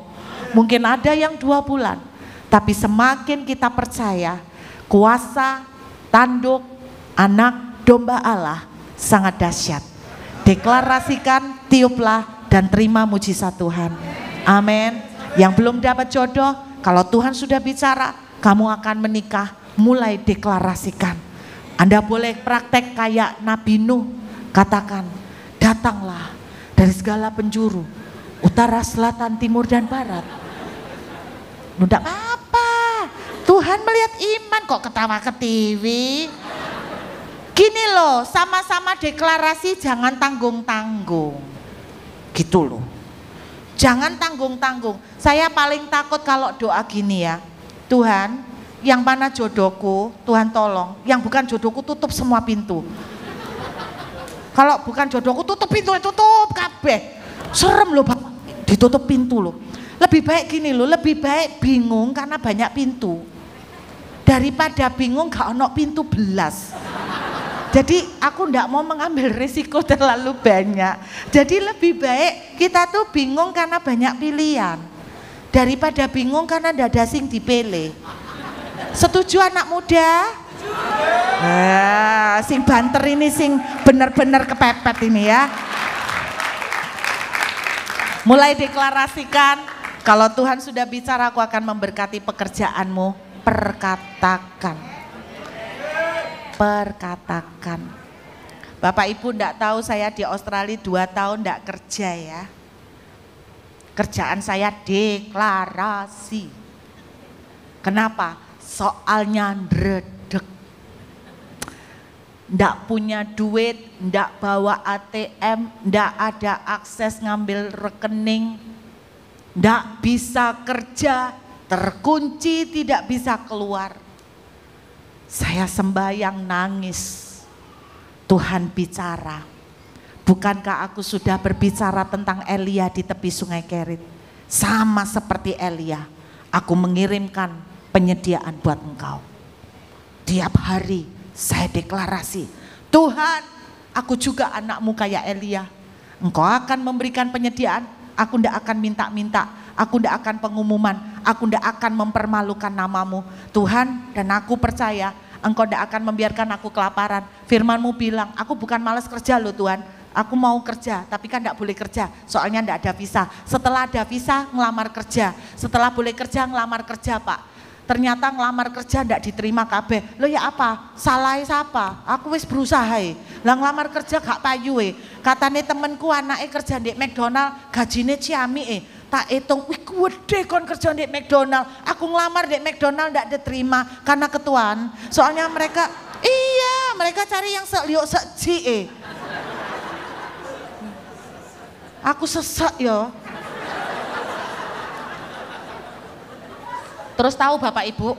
Speaker 1: mungkin ada yang 2 bulan. Tapi semakin kita percaya, kuasa tanduk anak domba Allah sangat dahsyat. Deklarasikan, tiuplah dan terima mujizat Tuhan. Amin. Yang belum dapat jodoh, kalau Tuhan sudah bicara, kamu akan menikah, mulai deklarasikan. Anda boleh praktek kayak Nabi Nuh, Katakan, datanglah dari segala penjuru, utara, selatan, timur, dan barat. Tidak apa-apa, Tuhan melihat iman, kok ketawa ke TV. Gini loh, sama-sama deklarasi jangan tanggung-tanggung. Gitu loh. Jangan tanggung-tanggung. Saya paling takut kalau doa gini ya. Tuhan, yang mana jodohku, Tuhan tolong. Yang bukan jodohku tutup semua pintu. Kalau bukan jodohku tutup pintu, tutup kabeh. Serem loh Bapak, ditutup pintu loh. Lebih baik gini loh, lebih baik bingung karena banyak pintu. Daripada bingung gak ono pintu belas. Jadi aku ndak mau mengambil risiko terlalu banyak. Jadi lebih baik kita tuh bingung karena banyak pilihan. Daripada bingung karena ndak ada sing dipilih. Setuju anak muda? Nah, sing banter ini sing bener-bener kepepet ini ya. Mulai deklarasikan, kalau Tuhan sudah bicara aku akan memberkati pekerjaanmu, perkatakan. Perkatakan. Bapak Ibu enggak tahu saya di Australia 2 tahun enggak kerja ya. Kerjaan saya deklarasi. Kenapa? Soalnya ndredeg. Enggak punya duit, enggak bawa ATM, enggak ada akses ngambil rekening, enggak bisa kerja, terkunci, tidak bisa keluar. Saya sembahyang nangis. Tuhan bicara. Bukankah aku sudah berbicara tentang Elia di tepi sungai Kerit? Sama seperti Elia, aku mengirimkan penyediaan buat engkau. Tiap hari saya deklarasi, Tuhan, aku juga anakmu kayak Elia. Engkau akan memberikan penyediaan, aku tidak akan minta-minta, aku tidak akan pengumuman, aku tidak akan mempermalukan namamu. Tuhan, dan aku percaya Engkau tidak akan membiarkan aku kelaparan. Firman-Mu bilang, aku bukan malas kerja loh Tuhan. Aku mau kerja, tapi kan tidak boleh kerja. Soalnya tidak ada visa. Setelah ada visa, ngelamar kerja. Setelah boleh kerja, ngelamar kerja Pak. Ternyata ngelamar kerja tidak diterima kabeh. Loh ya apa? Salahnya siapa? Aku wis berusaha. Lah ngelamar kerja gak payu. Katanya temenku anaknya kerja di McDonald, gajinya ciami. Tak hitung, wih gede kon kerja di McDonald. Aku ngelamar di McDonald tidak diterima karena ketuaan. Soalnya mereka, iya mereka cari yang seliuk seji. Aku sesek yo. Terus tahu Bapak Ibu,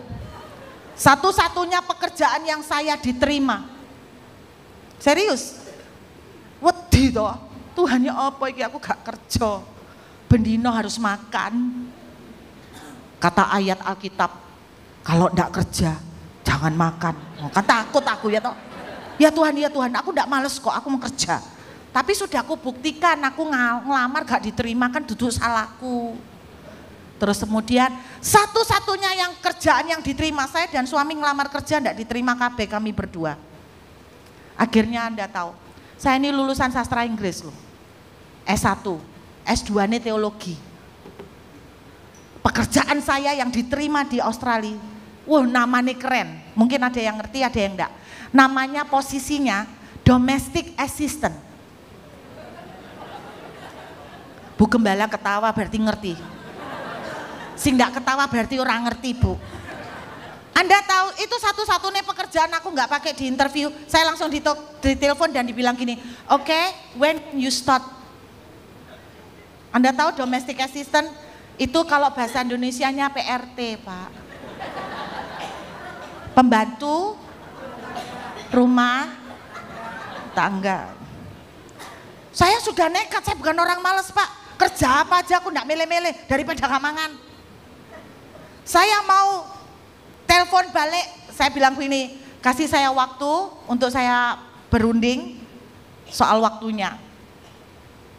Speaker 1: satu-satunya pekerjaan yang saya diterima. Serius. Wedi toh. Tuhan ya apa iki aku gak kerja. Bendino harus makan. Kata ayat Alkitab, kalau enggak kerja jangan makan. Oh, kan takut aku ya toh. Ya Tuhan, aku enggak males kok, aku mau kerja. Tapi sudah aku buktikan, aku ngelamar gak diterima kan duduk salahku. Terus kemudian satu-satunya yang kerjaan yang diterima, saya dan suami ngelamar kerja enggak diterima KB kami berdua. Akhirnya Anda tahu, saya ini lulusan sastra Inggris loh. S1. S2-nya teologi. Pekerjaan saya yang diterima di Australia, wah namanya keren. Mungkin ada yang ngerti, ada yang enggak. Namanya posisinya domestic assistant. Bu Gembala ketawa berarti ngerti. Sing enggak ketawa berarti orang ngerti Bu. Anda tahu itu satu-satunya pekerjaan aku nggak pakai di interview. Saya langsung ditelepon dan dibilang gini, oke, when you start. Anda tahu domestic assistant itu kalau bahasa Indonesianya PRT Pak. Pembantu rumah tangga. Saya sudah nekat, saya bukan orang malas Pak. Kerja apa aja aku enggak mele-mele daripada kamangan. Saya mau telepon balik, saya bilang gini, kasih saya waktu untuk saya berunding soal waktunya.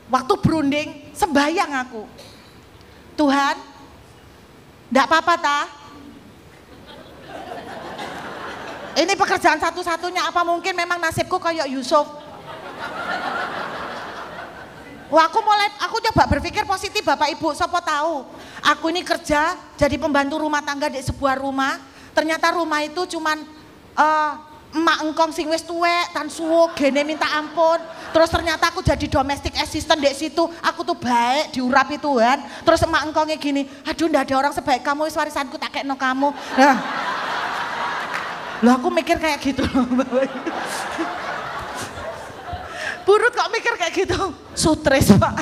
Speaker 1: Waktu berunding, sembahyang aku. Tuhan, enggak apa-apa ta? Ini pekerjaan satu-satunya, apa mungkin memang nasibku kayak Yusuf? Wah, aku coba berpikir positif Bapak Ibu, siapa tahu. Aku ini kerja jadi pembantu rumah tangga di sebuah rumah, ternyata rumah itu cuman emak engkong sing wis tuwek tan suwo gene minta ampun. Terus ternyata aku jadi domestic assistant di situ. Aku tuh baik diurapi Tuhan. Terus emak engkongnya gini, aduh ndak ada orang sebaik kamu, wis warisanku tak kekno kamu. Nah, loh aku mikir kayak gitu loh. Burut kok mikir kayak gitu. Stres Pak.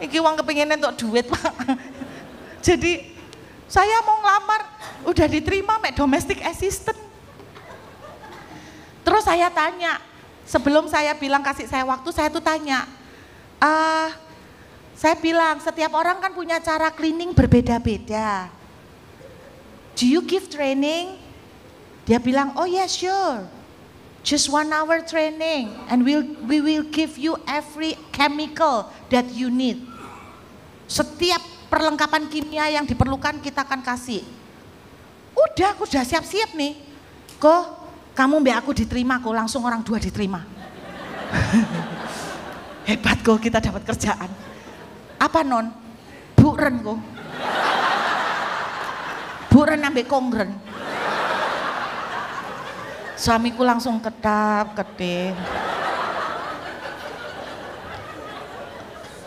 Speaker 1: Iki uang kepinginnya untuk duit Pak. Jadi saya mau ngelamar, udah diterima mek domestic assistant. Terus saya tanya, sebelum saya bilang kasih saya waktu, saya tuh tanya, saya bilang setiap orang kan punya cara cleaning berbeda-beda. Do you give training? Dia bilang, oh yeah sure, just 1 hour training and we will give you every chemical that you need. Setiap perlengkapan kimia yang diperlukan kita akan kasih. Udah, aku udah siap-siap nih. Kok kamu mbak aku diterima kok, langsung orang 2 diterima. Hebat kok kita dapat kerjaan. Apa non? Buren kok. Buren ambek kongren. Suamiku langsung kedap-kedip.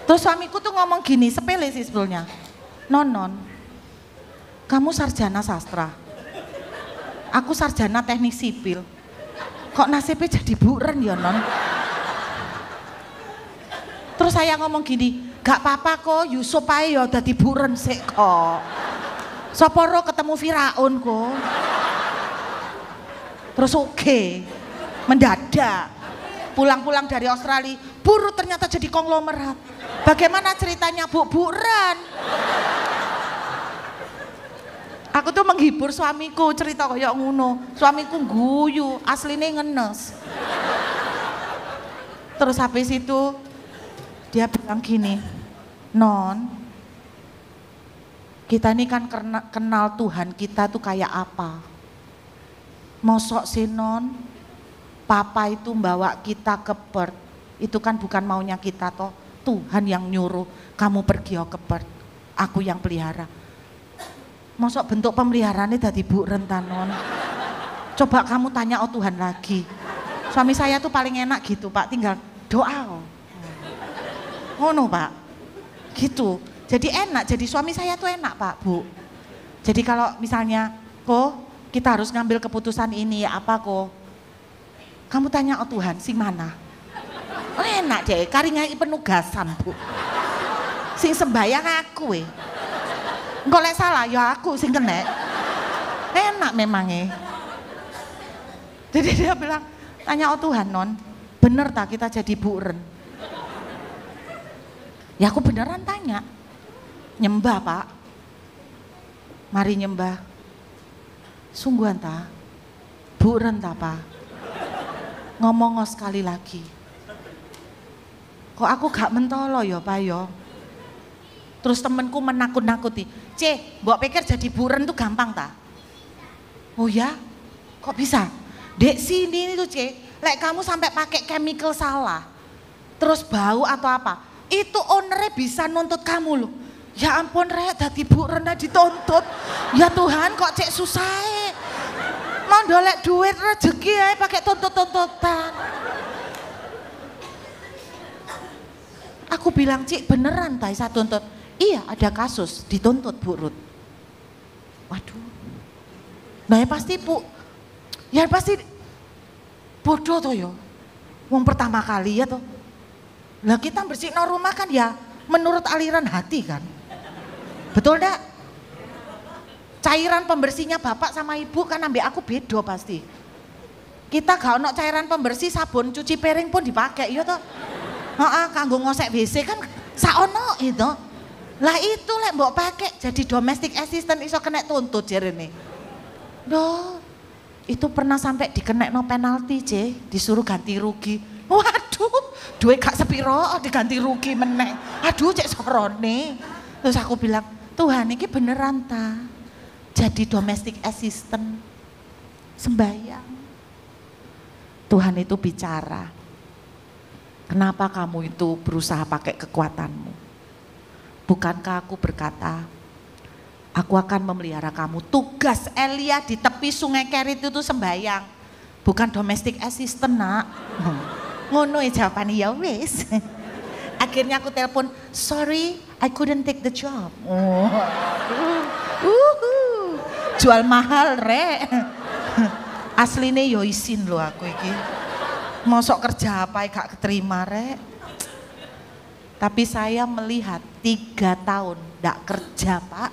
Speaker 1: Terus suamiku tuh ngomong gini, sepele sih sebetulnya. Non, kamu sarjana sastra. Aku sarjana teknik sipil. Kok nasibnya jadi buren ya non? Terus saya ngomong gini, gak apa-apa kok Yusuf ae ya dadi buren sik kok. Soporo ketemu Firaun kok. Terus oke, mendadak. Pulang-pulang dari Australia, buru ternyata jadi konglomerat. Bagaimana ceritanya Bu? Buren. Aku tuh menghibur suamiku, cerita kayak ngono. Suamiku guyu, aslinya ngenes. Terus habis itu dia bilang gini, non, kita ini kan kenal Tuhan kita tuh kayak apa. Mosok sih non, papa itu bawa kita ke Perth, itu kan bukan maunya kita toh. Tuhan yang nyuruh kamu pergi ke Perth, aku yang pelihara. Mosok bentuk pemeliharaannya dadi buren non. Coba kamu tanya oh Tuhan lagi. Suami saya tuh paling enak gitu Pak, tinggal doa. Ngono Pak, gitu. Jadi enak, jadi suami saya tuh enak Pak Bu. Jadi kalau misalnya kok kita harus ngambil keputusan ini apa kok, kamu tanya oh Tuhan sing mana. Oh enak deh, karingai penugasan Bu. Sing sembayang aku Engkau lek salah ya aku sing kena. Enak memangnya. Jadi dia bilang, tanya oh Tuhan non, bener tak kita jadi buren? Ya aku beneran tanya. Nyembah Pak. Mari nyembah. Sungguhan ta? Buren ta Pak? Ngomong sekali lagi. Kok aku gak mentolo ya Pak ya? Terus temenku menakut-nakuti, mbok pikir jadi buren tuh gampang ta? Oh ya? Kok bisa? Dek sini tuh lek kamu sampai pakai chemical salah, terus bau atau apa, itu ownernya bisa nuntut kamu loh. Ya ampun rek, dadi buren dituntut. Ya Tuhan kok susah mau dolek duit rezeki pakai tuntut-tuntutan. Aku bilang beneran ta saya tuntut. Iya ada kasus dituntut Bu Ruth. Waduh. Nah ya pasti Bu, ya pasti bodoh toh ya. Wong pertama kali ya toh. Lah kita bersihin rumah kan ya menurut aliran hati kan. Betul enggak? Cairan pembersihnya bapak sama ibu kan ambil aku bedo pasti. Kita gak ono cairan pembersih sabun cuci piring pun dipakai ya toh. Kanggo ngosek WC kan saono itu. Lah itu lek mbok pakai jadi domestic assistant iso kena tuntut jarene. Loh, itu pernah sampai dikenekno penalti disuruh ganti rugi. Waduh, duit gak sepiro diganti rugi meneh. Aduh cek sorone. Terus aku bilang, Tuhan ini beneran ta? Jadi domestic assistant sembahyang. Tuhan itu bicara. Kenapa kamu itu berusaha pakai kekuatanmu? Bukankah aku berkata, Aku akan memelihara kamu. Tugas Elia di tepi sungai Kerit itu sembayang. Bukan domestic assistant, nak. Ngono jawabannya ya wis. Akhirnya aku telepon, sorry I couldn't take the job. Jual mahal rek. Asline yo isin loh aku iki. Mosok kerja apa gak keterima rek. Tapi saya melihat 3 tahun gak kerja Pak.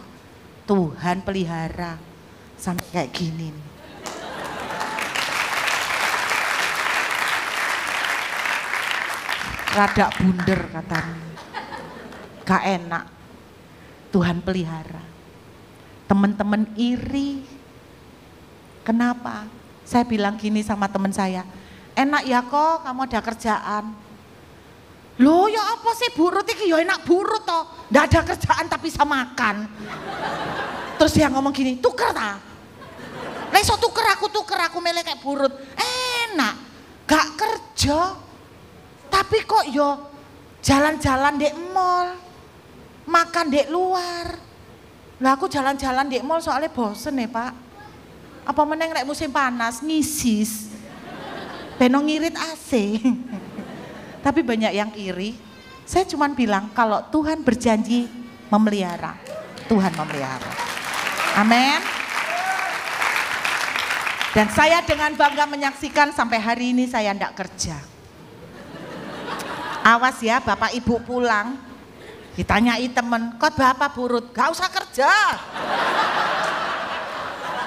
Speaker 1: Tuhan pelihara sampai kayak gini. Rada bunder katanya. Gak enak. Tuhan pelihara. Teman-teman iri. Kenapa? Saya bilang gini sama teman saya. Enak ya kok kamu ada kerjaan. Loh ya apa sih burut iki ya enak burut toh. Nggak ada kerjaan tapi bisa makan. Terus dia ngomong gini, tuker ta? Lah iso tuker aku milih kayak burut. Enak, gak kerja. Tapi kok yo jalan-jalan di mall. Makan di luar. Lah aku jalan-jalan di mall soalnya bosen ya Pak. Apa meneng rek musim panas ngisis. Beno ngirit AC. Tapi banyak yang iri. Saya cuma bilang kalau Tuhan berjanji memelihara, Tuhan memelihara. Amin. Dan saya dengan bangga menyaksikan sampai hari ini saya tidak kerja. Awas ya Bapak Ibu pulang, ditanyai temen, kok Bapak burut? Gak usah kerja.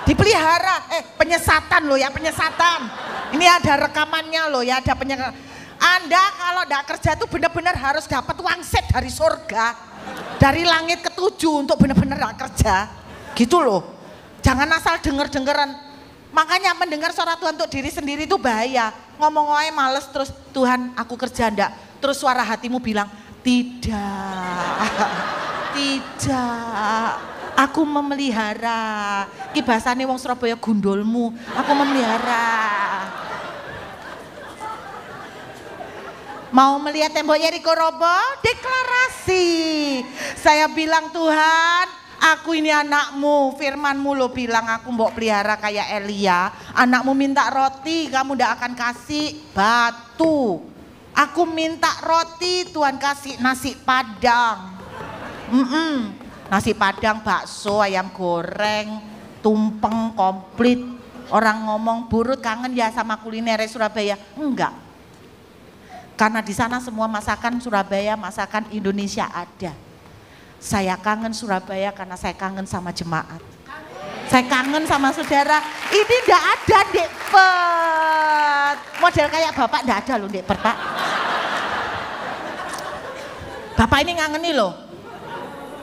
Speaker 1: Dipelihara, penyesatan loh ya, penyesatan. Ini ada rekamannya loh ya, ada penyesatan. Anda kalau tidak kerja itu benar-benar harus dapat wangsit dari surga. Dari langit ke-7 untuk benar-benar tidak kerja. Gitu loh. Jangan asal denger-dengeran. Makanya mendengar suara Tuhan untuk diri sendiri itu bahaya. Ngomong aja males terus, Tuhan aku kerja enggak. Terus suara hatimu bilang, tidak. Tidak. Aku memelihara. Ki bahasane wong Surabaya gundulmu. Aku memelihara. Mau melihat tembok Yeriko roboh? Deklarasi. Saya bilang Tuhan, aku ini anakmu. Firmanmu lo bilang aku mau pelihara kayak Elia. Anakmu minta roti, kamu tidak akan kasih batu. Aku minta roti, Tuhan kasih nasi padang. Nasi padang, bakso, ayam goreng, tumpeng komplit. Orang ngomong burut kangen ya sama kuliner Surabaya. Enggak. Karena di sana semua masakan Surabaya, masakan Indonesia ada. Saya kangen Surabaya karena saya kangen sama jemaat. Saya kangen sama saudara. Ini enggak ada Dek Pet. Model kayak Bapak enggak ada loh Dek Pet Pak. Bapak ini ngangeni loh.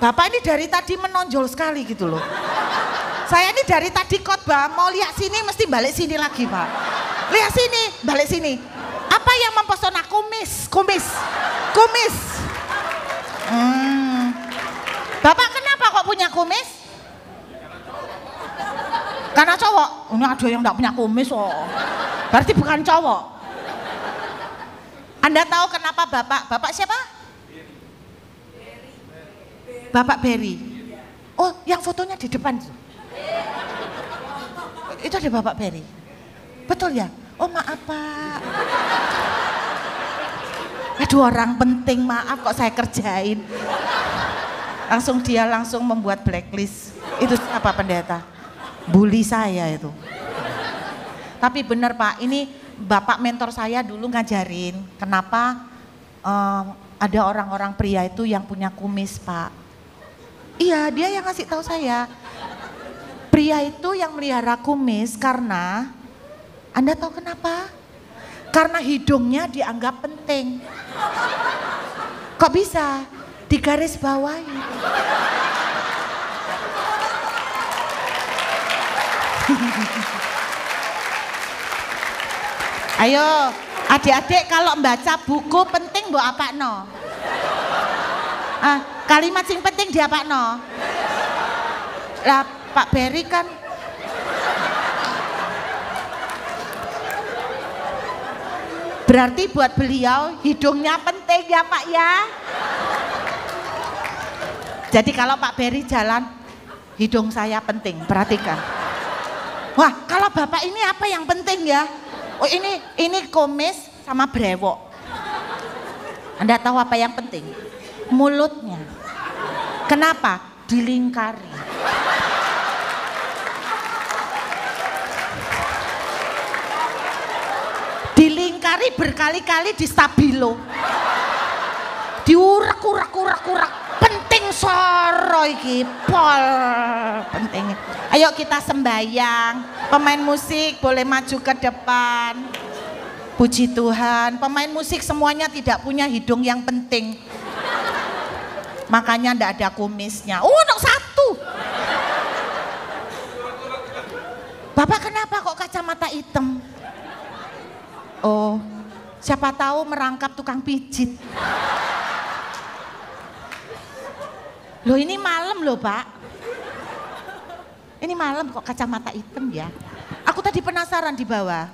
Speaker 1: Bapak ini dari tadi menonjol sekali gitu loh. Saya ini dari tadi khotbah mau lihat sini mesti balik sini lagi Pak. Lihat sini, balik sini. Apa yang mempesona? Kumis. Bapak kenapa kok punya kumis? Karena cowok. Ini ada yang enggak punya kumis oh. Berarti bukan cowok. Anda tahu kenapa Bapak siapa? Bapak Berry. Oh, yang fotonya di depan. Itu ada Bapak Berry. Betul ya? Oh maaf Pak. Aduh orang penting maaf kok saya kerjain. Dia langsung membuat blacklist. Itu apa pendeta? Bully saya itu. Tapi benar Pak, ini Bapak mentor saya dulu ngajarin. Kenapa ada orang-orang pria itu yang punya kumis Pak. Iya dia yang ngasih tahu saya. Pria itu yang melihara kumis karena Anda tahu kenapa? Karena hidungnya dianggap penting. Kok bisa? Digaris bawahi. Ayo, adik-adik kalau membaca buku penting mbok apakno? Kalimat sing penting diapakno? Lah Pak Berry kan berarti buat beliau hidungnya penting ya Pak ya. Jadi kalau Pak Berry jalan Hidung saya penting, perhatikan. Wah, kalau Bapak ini apa yang penting ya? Oh ini kumis sama brewok. Anda tahu apa yang penting? Mulutnya. Kenapa? Dilingkari. Dilingkari berkali-kali di stabilo. Diurak-urak. Penting soro iki, pol penting. Ayo kita sembahyang. Pemain musik boleh maju ke depan. Puji Tuhan, pemain musik semuanya tidak punya hidung yang penting. Makanya ndak ada kumisnya. Untuk satu. Bapak kenapa kok kacamata hitam? Oh, siapa tahu merangkap tukang pijit. Loh ini malam loh Pak. Ini malam kok kacamata hitam ya. Aku tadi penasaran di bawah.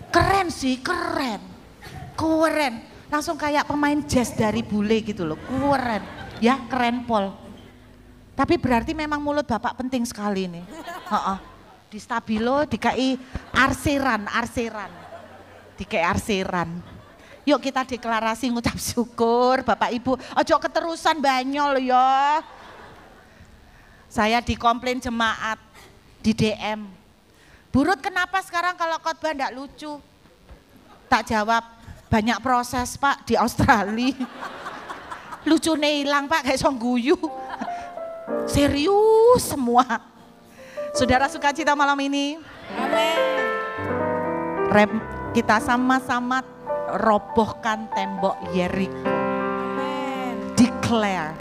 Speaker 1: Keren sih, keren. Langsung kayak pemain jazz dari bule gitu loh, keren. Ya keren pol. Tapi berarti memang mulut Bapak penting sekali nih. Di stabilo dikai arseran. Dikai arseran. Yuk kita deklarasi ngucap syukur Bapak Ibu. Ojo keterusan banyol ya. Saya dikomplain jemaat di DM. Burut kenapa sekarang kalau khotbah enggak lucu? Tak jawab, banyak proses Pak di Australia. Lucunya hilang Pak kayak songguyu. Serius semua. Saudara sukacita malam ini. Amin. Kita sama-sama robohkan tembok Yeriko. Declare.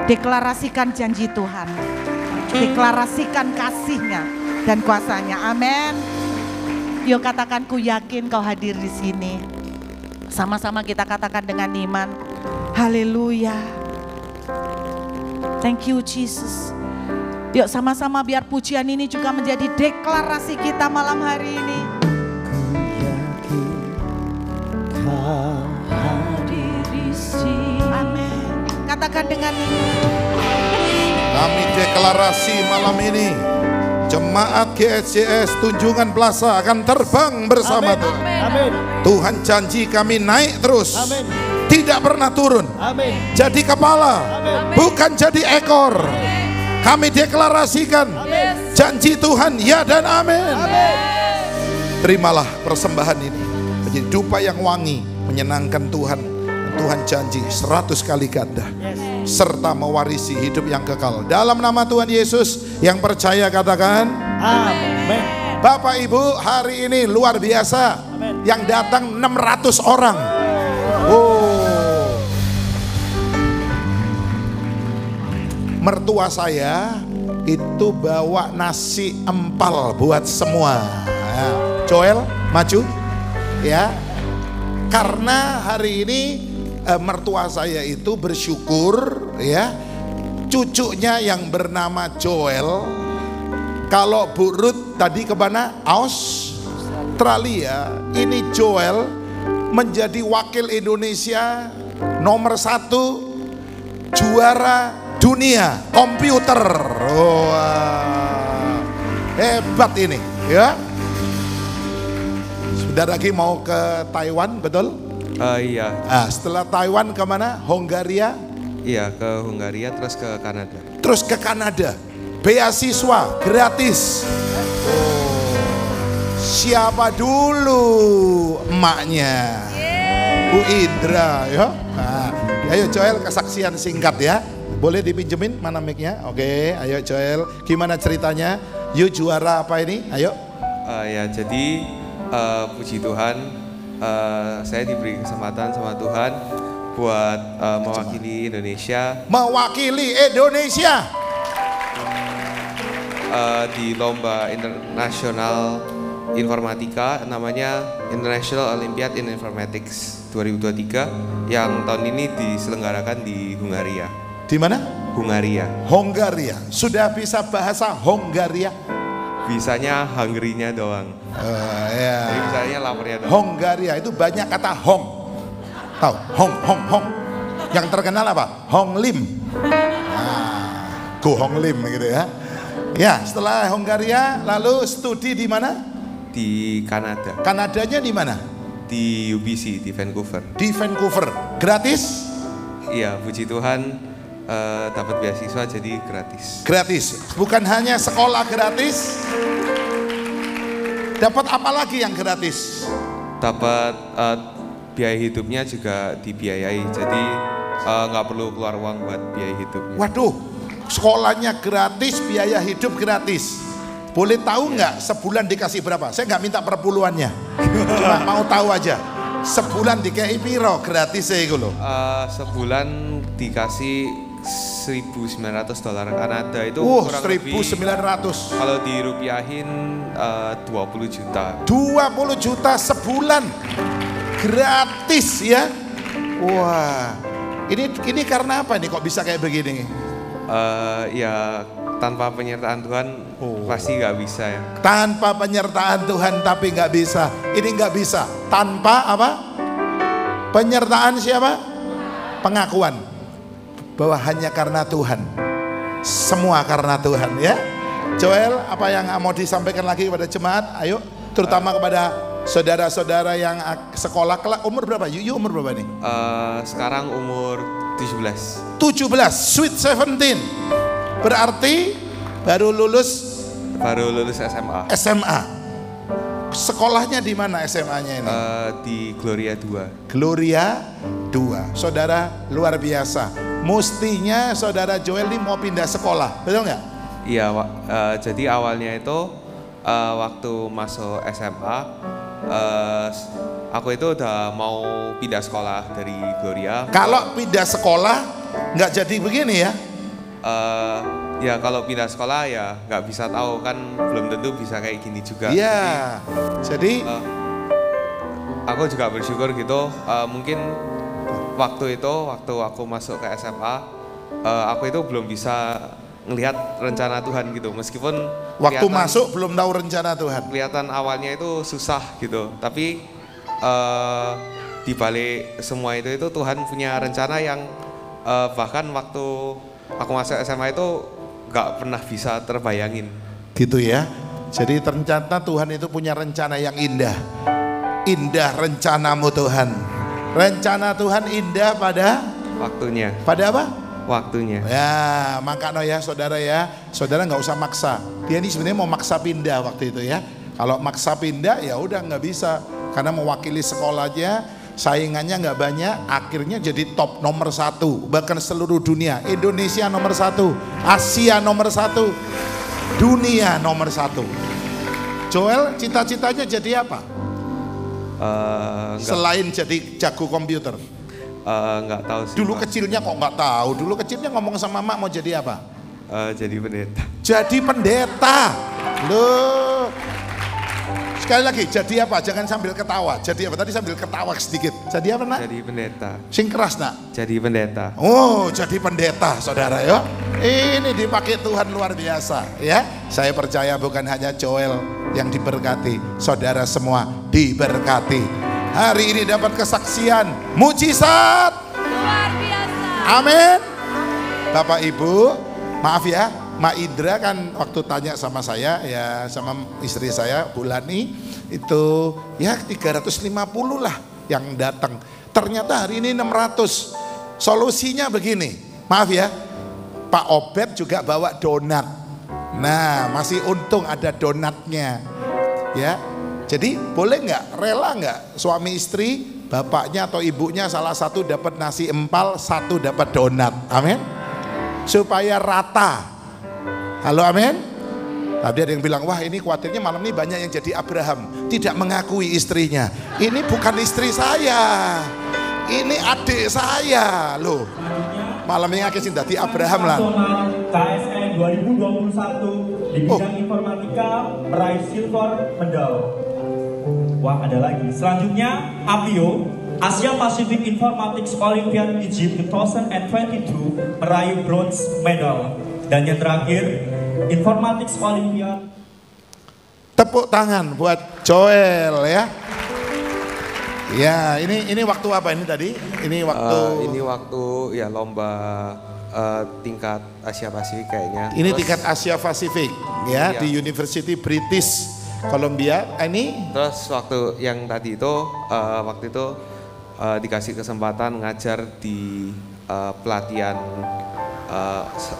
Speaker 1: Deklarasikan janji Tuhan. Deklarasikan kasih-Nya dan kuasanya. Amin. Yuk katakan ku yakin kau hadir di sini. Sama-sama kita katakan dengan iman. Haleluya. Thank you Jesus. Yuk sama-sama biar pujian ini juga menjadi deklarasi kita malam hari ini. Hadir di sini. Amin. Katakan dengan ini.
Speaker 2: Kami deklarasi malam ini, jemaat GSJS Tunjungan Plaza akan terbang bersama Tuhan.
Speaker 3: Amin.
Speaker 2: Tuhan janji kami naik terus.
Speaker 3: Amin.
Speaker 2: Tidak pernah turun.
Speaker 3: Amin.
Speaker 2: Jadi kepala, bukan jadi ekor. Kami deklarasikan janji Tuhan ya dan amin. Terimalah persembahan ini menjadi dupa yang wangi, menyenangkan Tuhan. Tuhan janji 100 kali ganda serta mewarisi hidup yang kekal. Dalam nama Tuhan Yesus yang percaya katakan
Speaker 3: Amin.
Speaker 2: Bapak Ibu, hari ini luar biasa. Yang datang 600 orang. Mertua saya itu bawa nasi empal buat semua. Ya. Joel, maju. Ya. Karena hari ini mertua saya itu bersyukur ya. Cucunya yang bernama Joel. Kalau Bu Ruth tadi kemana? Australia. Ini Joel menjadi wakil Indonesia nomor 1 juara dunia komputer. Wah, hebat ini ya. Sebentar lagi mau ke Taiwan, betul?
Speaker 4: Iya.
Speaker 2: Nah, setelah Taiwan kemana? Hongaria?
Speaker 4: Iya, ke Hongaria terus ke Kanada.
Speaker 2: Terus ke Kanada. Beasiswa gratis. Siapa dulu emaknya? Bu Indra ya. Nah, ayo Joel kesaksian singkat ya. Boleh dipinjemin mana mic-nya? Oke, ayo Joel. Gimana ceritanya? Yuk juara apa ini? Ayo.
Speaker 4: Ya, jadi puji Tuhan, saya diberi kesempatan sama Tuhan buat mewakili Indonesia.
Speaker 2: Mewakili Indonesia
Speaker 4: di lomba internasional informatika namanya International Olympiad in Informatics 2023 yang tahun ini diselenggarakan di Hongaria.
Speaker 2: Di mana?
Speaker 4: Hongaria.
Speaker 2: Hongaria. Sudah bisa bahasa Hongaria?
Speaker 4: Bisanya Hungary-nya doang.
Speaker 2: Ya.
Speaker 4: Jadi bisanya laparnya doang.
Speaker 2: Hongaria itu banyak kata Hong. Tahu? Hong. Yang terkenal apa? Hong Lim. Go Hong Lim gitu ya. Ya, setelah Hongaria lalu studi di mana?
Speaker 4: Di Kanada.
Speaker 2: Kanadanya di mana?
Speaker 4: Di UBC di Vancouver.
Speaker 2: Di Vancouver. Gratis?
Speaker 4: Iya, puji Tuhan dapat beasiswa jadi gratis.
Speaker 2: Gratis. Bukan hanya sekolah gratis. Dapat apa lagi yang gratis?
Speaker 4: Dapat biaya hidupnya juga dibiayai. Jadi nggak perlu keluar uang buat biaya hidupnya.
Speaker 2: Waduh, sekolahnya gratis, biaya hidup gratis. Boleh tahu nggak sebulan dikasih berapa? Saya nggak minta perpuluhannya, cuma mau tahu aja. Sebulan dikasih piro gratis saya itu loh.
Speaker 4: Sebulan dikasih $1.900 Kanada itu kurang
Speaker 2: 1.900.
Speaker 4: lebih, kalau dirupiahin 20 juta.
Speaker 2: 20 juta sebulan gratis ya. Wah, ini karena apa nih kok bisa kayak begini?
Speaker 4: Ya tanpa penyertaan Tuhan pasti nggak bisa ya.
Speaker 2: Tanpa penyertaan Tuhan tapi nggak bisa. Ini nggak bisa tanpa apa? Penyertaan siapa? Pengakuan bahwa hanya karena Tuhan. Semua karena Tuhan ya. Joel, apa yang mau disampaikan lagi kepada jemaat? Ayo, terutama kepada saudara-saudara yang sekolah kelak. Umur berapa? Yuyu umur berapa nih?
Speaker 4: Sekarang umur 17.
Speaker 2: 17, sweet 17. Berarti baru lulus
Speaker 4: SMA.
Speaker 2: SMA. Sekolahnya di mana SMA-nya ini?
Speaker 4: Di Gloria 2.
Speaker 2: Gloria 2. Saudara luar biasa. Mestinya saudara Joel ini mau pindah sekolah, betul nggak?
Speaker 4: Iya, jadi awalnya itu waktu masuk SMA, aku itu udah mau pindah sekolah dari Gloria.
Speaker 2: Kalau pindah sekolah nggak jadi begini ya?
Speaker 4: Ya kalau pindah sekolah ya nggak bisa tahu kan, belum tentu bisa kayak gini juga.
Speaker 2: Iya. Jadi
Speaker 4: aku juga bersyukur gitu. Mungkin waktu aku masuk ke SMA, aku itu belum bisa ngelihat rencana Tuhan gitu. Meskipun
Speaker 2: waktu masuk belum tahu rencana Tuhan.
Speaker 4: Kelihatan awalnya itu susah gitu. Tapi di balik semua itu Tuhan punya rencana yang bahkan waktu aku masuk SMA itu gak pernah bisa terbayangin.
Speaker 2: Gitu ya. Jadi ternyata Tuhan itu punya rencana yang indah. Indah rencanamu Tuhan. Rencana Tuhan indah pada
Speaker 4: waktunya.
Speaker 2: Pada apa?
Speaker 4: Waktunya.
Speaker 2: Ya, makanya ya saudara ya. Saudara nggak usah maksa. Dia ini sebenarnya mau maksa pindah waktu itu ya. Kalau maksa pindah ya udah nggak bisa. Karena mewakili sekolahnya, saingannya nggak banyak, akhirnya jadi top nomor 1 bahkan seluruh dunia. Indonesia nomor 1, Asia nomor 1, dunia nomor 1. Joel cita-citanya jadi apa? Selain jadi jago komputer.
Speaker 4: Nggak tahu sih.
Speaker 2: Dulu kecilnya kok nggak tahu. Dulu kecilnya ngomong sama mak mau jadi apa?
Speaker 4: Jadi pendeta.
Speaker 2: Jadi pendeta. Loh. Sekali lagi, jadi apa? Jangan sambil ketawa. Jadi apa? Tadi sambil ketawa sedikit. Jadi apa nak?
Speaker 4: Jadi pendeta.
Speaker 2: Sing keras nak?
Speaker 4: Jadi pendeta.
Speaker 2: Oh, jadi pendeta saudara ya. Ini dipakai Tuhan luar biasa ya. Saya percaya bukan hanya Joel yang diberkati. Saudara semua diberkati. Hari ini dapat kesaksian mujizat.
Speaker 3: Luar biasa.
Speaker 2: Amin. Bapak Ibu, maaf ya. Mak Indra kan waktu tanya sama saya ya, sama istri saya Bu Lani, itu ya 350 lah yang datang. Ternyata hari ini 600. Solusinya begini, maaf ya, Pak Obed juga bawa donat. Nah masih untung ada donatnya ya. Jadi boleh nggak, rela nggak suami istri, bapaknya atau ibunya salah satu dapat nasi empal, satu dapat donat, amin. Supaya rata. Halo amin. Tadi ada yang bilang, wah ini khawatirnya malam ini banyak yang jadi Abraham. Tidak mengakui istrinya. Ini bukan istri saya. Ini adik saya loh. Malam ini akhirnya jadi Abraham lah.
Speaker 5: KSN 2021 di bidang informatika meraih silver medal. Wah ada lagi. Selanjutnya APIO Asia Pacific Informatics Olympiad Egypt 2022 meraih bronze medal. Dan yang terakhir, Informatics Olympiad.
Speaker 2: Tepuk tangan buat Joel ya. Ya, ini waktu apa ini tadi? Ini waktu
Speaker 4: ya lomba tingkat Asia Pasifik kayaknya.
Speaker 2: Ini
Speaker 4: Terus,
Speaker 2: tingkat Asia Pasifik ya,
Speaker 4: Iya.
Speaker 2: di University British Columbia. Ini
Speaker 4: Terus waktu yang tadi itu waktu itu dikasih kesempatan ngajar di pelatihan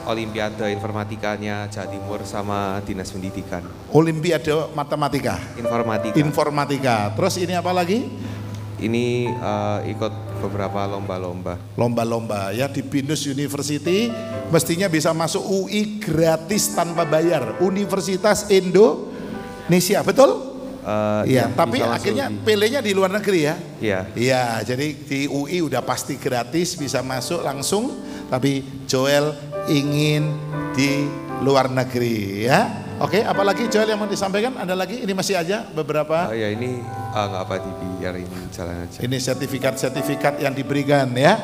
Speaker 4: Olimpiade Informatikanya Jawa Timur sama Dinas Pendidikan.
Speaker 2: Olimpiade Matematika,
Speaker 4: Informatika.
Speaker 2: Informatika. Terus ini apa lagi?
Speaker 4: Ini ikut beberapa lomba-lomba.
Speaker 2: Lomba-lomba ya di Binus University, mestinya bisa masuk UI gratis tanpa bayar. Universitas Indonesia, betul? Iya, tapi
Speaker 4: bisa masuk
Speaker 2: akhirnya
Speaker 4: di-
Speaker 2: pilihnya di luar negeri ya.
Speaker 4: Iya.
Speaker 2: Iya, jadi di UI udah pasti gratis, bisa masuk langsung. Tapi Joel ingin di luar negeri ya. Oke, apalagi Joel yang mau disampaikan? Ada lagi? Ini masih aja beberapa.
Speaker 4: Ya ini nggak apa dibiarin jalan aja.
Speaker 2: Ini sertifikat-sertifikat yang diberikan ya.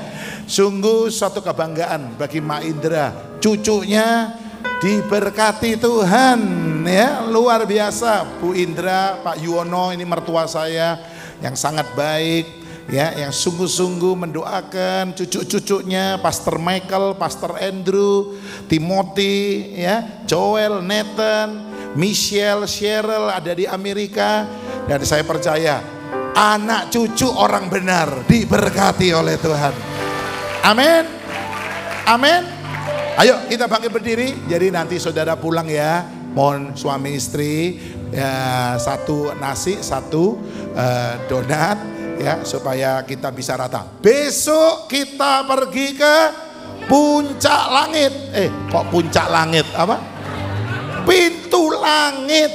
Speaker 2: Sungguh suatu kebanggaan bagi Mak Indra. Cucunya diberkati Tuhan ya, luar biasa. Bu Indra, Pak Yuwono ini mertua saya yang sangat baik ya, yang sungguh-sungguh mendoakan cucu-cucunya, Pastor Michael, Pastor Andrew, Timothy ya, Joel, Nathan, Michelle, Cheryl ada di Amerika, dan saya percaya anak cucu orang benar diberkati oleh Tuhan. Amin. Amin. Ayo kita bangkit berdiri. Jadi nanti saudara pulang ya, mohon suami istri ya, satu nasi, satu donat ya, supaya kita bisa rata. Besok kita pergi ke puncak langit. Kok puncak langit? Apa? Pintu langit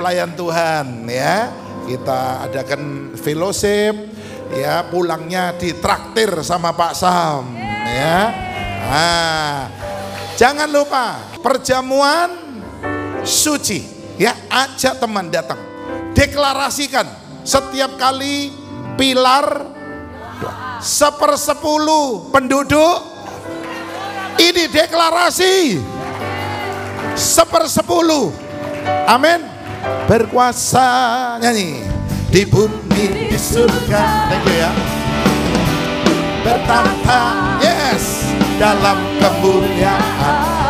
Speaker 2: pelayan Tuhan ya. Kita adakan fellowship ya, pulangnya ditraktir sama Pak Sam ya. Jangan lupa perjamuan suci ya, ajak teman datang. Deklarasikan setiap kali pilar 1/10 penduduk ini deklarasi 1/10. Amin. Berkuasa, nyanyi di bumi di surga. Thank you ya. Bertahta, yes, dalam kemuliaan